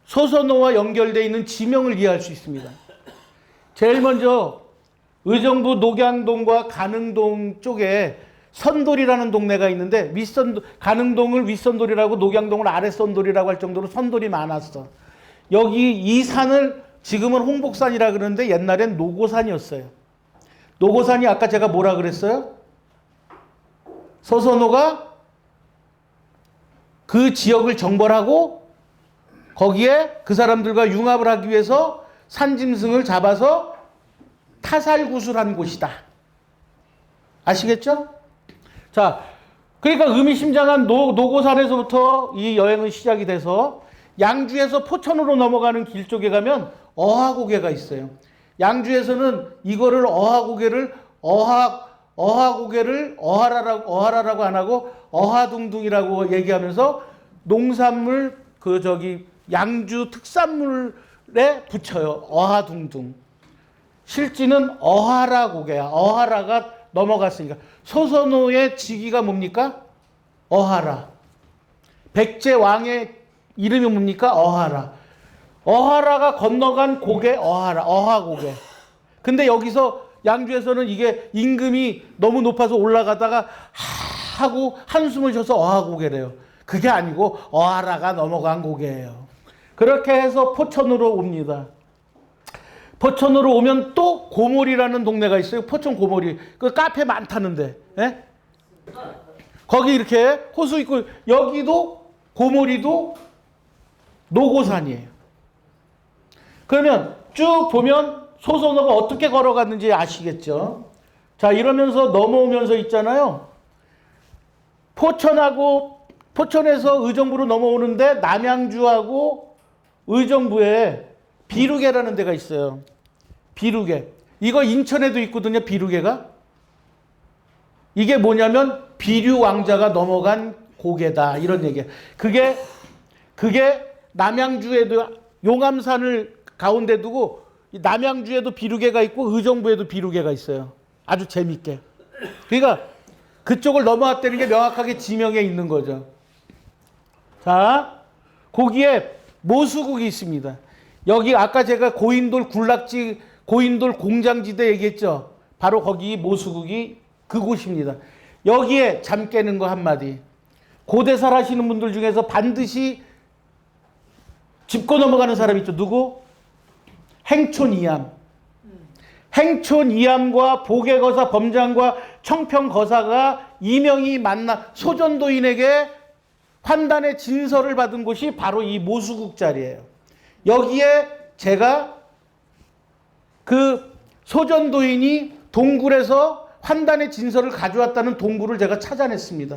소선호와 연결되어 있는 지명을 이해할 수 있습니다. 제일 먼저 의정부 녹양동과 가능동 쪽에 선돌이라는 동네가 있는데 가능동을 윗선돌이라고 녹양동을 아랫선돌이라고 할 정도로 선돌이 많았어. 여기 이 산을 지금은 홍복산이라 그러는데 옛날엔 노고산이었어요. 노고산이 아까 제가 뭐라 그랬어요? 소선호가 그 지역을 정벌하고 거기에 그 사람들과 융합을 하기 위해서 산짐승을 잡아서 타살구술한 곳이다. 아시겠죠? 자, 그러니까 의미심장한 노고산에서부터 이 여행은 시작이 돼서 양주에서 포천으로 넘어가는 길 쪽에 가면 어하고개가 있어요. 양주에서는 이거를 어하고개를 어하라라고 안 하고 어하둥둥이라고 얘기하면서 농산물 양주 특산물에 붙여요. 어하둥둥. 실지는 어하라고개야. 어하라가 넘어갔으니까. 소선호의 직위가 뭡니까? 어하라. 백제 왕의 이름이 뭡니까? 어하라. 어하라가 건너간 고개 어하고개. 근데 여기서 양주에서는 이게 임금이 너무 높아서 올라가다가 하고 한숨을 쉬어서 어하고개래요. 그게 아니고 어하라가 넘어간 고개예요. 그렇게 해서 포천으로 옵니다. 포천으로 오면 또 고몰이라는 동네가 있어요. 포천 고몰이. 그 카페 많다는데. 예? 거기 이렇게 호수 있고 여기도 고몰이도 노고산이에요. 그러면 쭉 보면 소선호가 어떻게 걸어갔는지 아시겠죠? 자, 이러면서 넘어오면서 있잖아요. 포천에서 의정부로 넘어오는데 남양주하고 의정부에 비루개라는 데가 있어요. 비루개. 이거 인천에도 있거든요. 비루개가. 이게 뭐냐면 비류 왕자가 넘어간 고개다. 이런 얘기예요. 그게 남양주에도 용암산을 가운데 두고 남양주에도 비루개가 있고 의정부에도 비루개가 있어요. 아주 재밌게. 그러니까 그쪽을 넘어왔다는 게 명확하게 지명에 있는 거죠. 자, 거기에 모수국이 있습니다. 여기 아까 제가 고인돌 군락지, 고인돌 공장지대 얘기했죠. 바로 거기 모수국이 그곳입니다. 여기에 잠 깨는 거 한마디. 고대살 하시는 분들 중에서 반드시 짚고 넘어가는 사람 있죠. 누구? 행촌 이암. 행촌 이암과 보계거사 범장과 청평거사가 이명이 만나 소전도인에게 환단의 진설을 받은 곳이 바로 이 모수국 자리예요. 여기에 제가 그 소전도인이 동굴에서 환단의 진설을 가져왔다는 동굴을 제가 찾아냈습니다.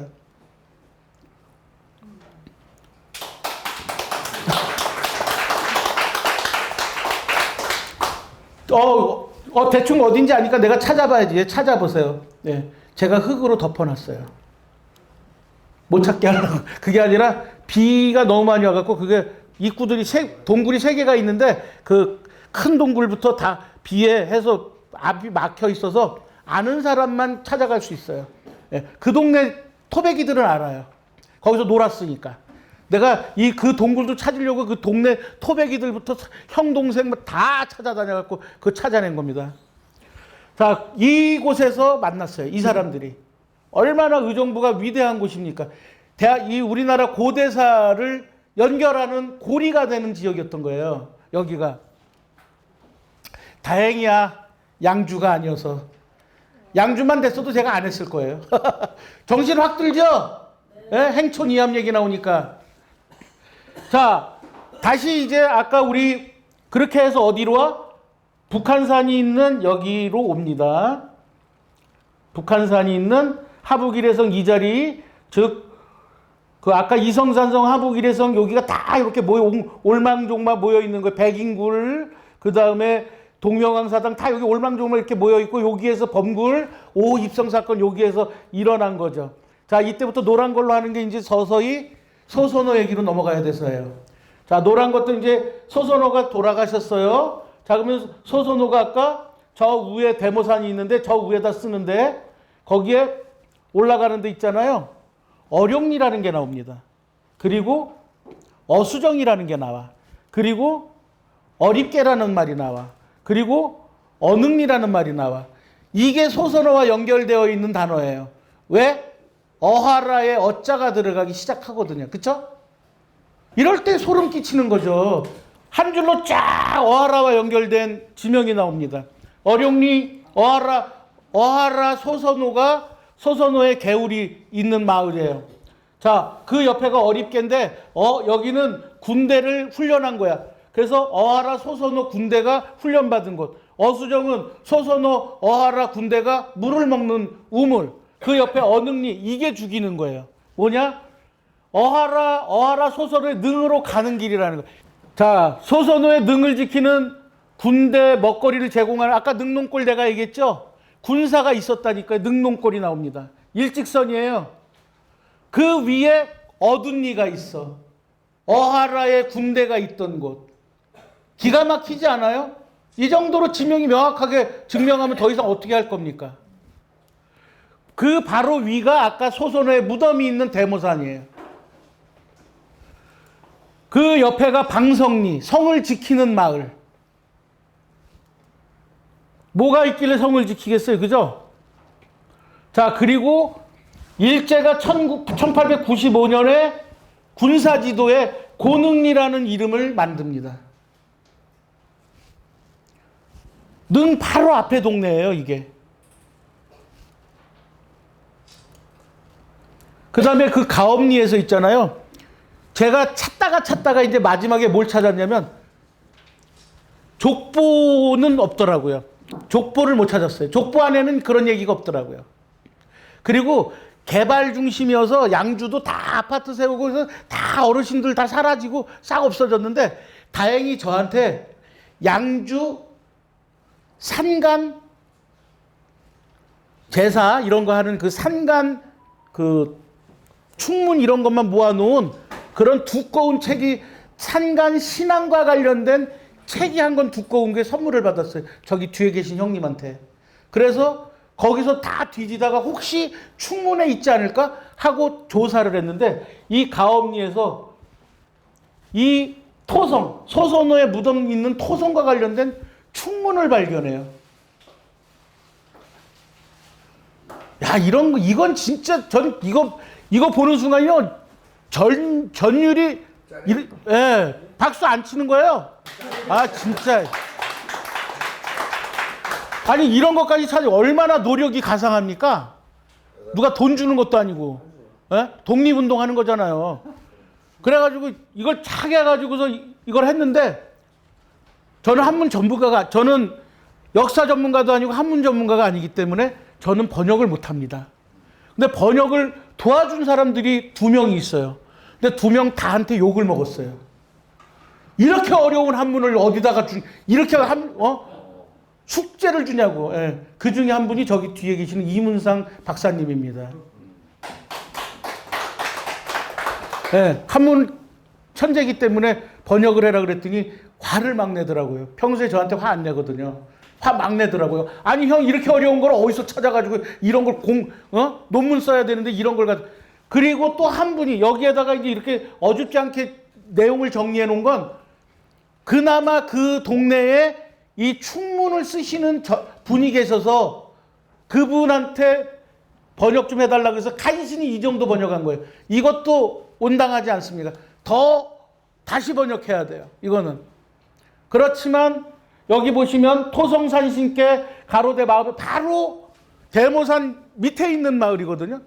대충 어딘지 아니까 내가 찾아봐야지. 찾아보세요. 네, 제가 흙으로 덮어놨어요. 못 찾게 하려고. 그게 아니라 비가 너무 많이 와갖고 그게 입구들이 동굴이 3개가 있는데 그 큰 동굴부터 다 비에 해서 앞이 막혀 있어서 아는 사람만 찾아갈 수 있어요. 네, 그 동네 토백이들은 알아요. 거기서 놀았으니까. 내가 그 동굴도 찾으려고 그 동네 토백이들부터 형, 동생 다 찾아다녀갖고 그거 찾아낸 겁니다. 자, 이곳에서 만났어요. 이 사람들이. 얼마나 의정부가 위대한 곳입니까? 이 우리나라 고대사를 연결하는 고리가 되는 지역이었던 거예요. 여기가. 다행이야. 양주가 아니어서. 양주만 됐어도 제가 안 했을 거예요. 정신 확 들죠? 네? 행촌 이암 얘기 나오니까. 자, 다시 이제 아까 우리 그렇게 해서 어디로 와? 북한산이 있는 여기로 옵니다. 북한산이 있는 하북일해성 이 자리, 즉 그 아까 이성산성, 하북일해성 여기가 다 이렇게 올망종마 모여 있는 거예요. 백인굴, 그 다음에 동명왕사당 다 여기 올망종마 이렇게 모여 있고 여기에서 범굴, 입성 사건 여기에서 일어난 거죠. 자, 이때부터 노란 걸로 하는 게 이제 서서히 소선호 얘기로 넘어가야 돼서예요. 자, 노란 것도 이제 소선호가 돌아가셨어요. 자, 그러면 소선호가 아까 저 위에 대모산이 있는데 저 위에다 쓰는데 거기에 올라가는 데 있잖아요. 어룡리라는 게 나옵니다. 그리고 어수정이라는 게 나와. 그리고 어립계라는 말이 나와. 그리고 어능리라는 말이 나와. 이게 소선호와 연결되어 있는 단어예요. 왜? 어하라에 어자가 들어가기 시작하거든요. 그쵸? 이럴 때 소름 끼치는 거죠. 한 줄로 쫙 어하라와 연결된 지명이 나옵니다. 어룡리, 어하라 소선호가 소선호의 개울이 있는 마을이에요. 자, 그 옆에가 어립계인데 여기는 군대를 훈련한 거야. 그래서 어하라 소선호 군대가 훈련받은 곳. 어수정은 소선호 어하라 군대가 물을 먹는 우물. 그 옆에 어능리, 이게 죽이는 거예요. 뭐냐? 어하라 소선호의 능으로 가는 길이라는 거예요. 자, 소선호의 능을 지키는 군대 먹거리를 제공하는, 아까 능농골 내가 얘기했죠? 군사가 있었다니까요. 능농골이 나옵니다. 일직선이에요. 그 위에 어둔리가 있어. 어하라의 군대가 있던 곳. 기가 막히지 않아요? 이 정도로 지명이 명확하게 증명하면 더 이상 어떻게 할 겁니까? 그 바로 위가 아까 소선호의 무덤이 있는 대모산이에요. 그 옆에가 방성리, 성을 지키는 마을. 뭐가 있길래 성을 지키겠어요? 그죠? 자, 그리고 일제가 1895년에 군사지도에 고능리라는 이름을 만듭니다. 능 바로 앞에 동네예요, 이게. 그 다음에 그 가업리에서 있잖아요. 제가 찾다가 이제 마지막에 뭘 찾았냐면 족보는 없더라고요. 족보를 못 찾았어요. 족보 안에는 그런 얘기가 없더라고요. 그리고 개발 중심이어서 양주도 다 아파트 세우고 해서 다 어르신들 다 사라지고 싹 없어졌는데 다행히 저한테 양주 산간 제사 이런 거 하는 그 산간 그 충문 이런 것만 모아놓은 그런 두꺼운 책이 산간 신앙과 관련된 책이 한 권 두꺼운 게 선물을 받았어요. 저기 뒤에 계신 형님한테. 그래서 거기서 다 뒤지다가 혹시 충문에 있지 않을까 하고 조사를 했는데 이 가업리에서 이 토성, 소선호에 묻어 있는 토성과 관련된 충문을 발견해요. 야, 이런 거, 이건 진짜, 이거 보는 순간요, 전율이, 예, 박수 안 치는 거예요. 아, 진짜. 아니, 이런 것까지 찾아 얼마나 노력이 가상합니까? 누가 돈 주는 것도 아니고, 예? 독립운동 하는 거잖아요. 그래가지고 이걸 착 해가지고서 이걸 했는데, 저는 한문 전문가가, 저는 역사 전문가도 아니고 한문 전문가가 아니기 때문에 저는 번역을 못 합니다. 근데 번역을 도와준 사람들이 2명이 있어요. 근데 2명 다한테 욕을 먹었어요. 이렇게 어려운 한문을 어디다가 이렇게 숙제를 주냐고. 예. 그 중에 한 분이 저기 뒤에 계시는 이문상 박사님입니다. 예. 한문 천재이기 때문에 번역을 해라 그랬더니 화를 막 내더라고요. 평소에 저한테 화 안 내거든요. 화 막 내더라고요. 아니 형 이렇게 어려운 걸 어디서 찾아가지고 이런 걸 논문 써야 되는데 이런 걸 가지고. 그리고 또 한 분이 여기에다가 이제 이렇게 어줍지 않게 내용을 정리해 놓은 건 그나마 그 동네에 이 충문을 쓰시는 분이 계셔서 그분한테 번역 좀 해달라고 해서 간신히 이 정도 번역한 거예요. 이것도 온당하지 않습니까? 더 다시 번역해야 돼요. 이거는. 그렇지만 여기 보시면 토성산신께 가로대 마을 바로 대모산 밑에 있는 마을이거든요.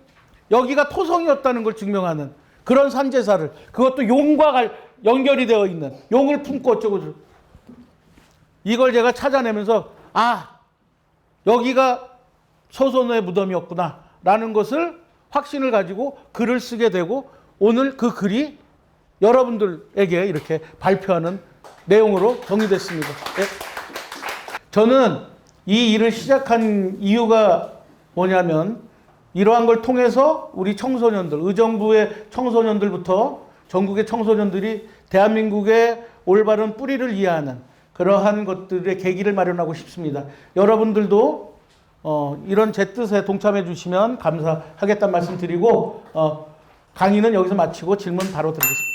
여기가 토성이었다는 걸 증명하는 그런 산제사를, 그것도 용과 연결이 되어 있는, 용을 품고 어쩌고 이걸 제가 찾아내면서 아, 여기가 소선호의 무덤이었구나 라는 것을 확신을 가지고 글을 쓰게 되고 오늘 그 글이 여러분들에게 이렇게 발표하는 내용으로 정리됐습니다. 네. 저는 이 일을 시작한 이유가 뭐냐면 이러한 걸 통해서 우리 청소년들, 의정부의 청소년들부터 전국의 청소년들이 대한민국의 올바른 뿌리를 이해하는 그러한 것들의 계기를 마련하고 싶습니다. 여러분들도 이런 제 뜻에 동참해 주시면 감사하겠다는 말씀 드리고 강의는 여기서 마치고 질문 바로 드리겠습니다.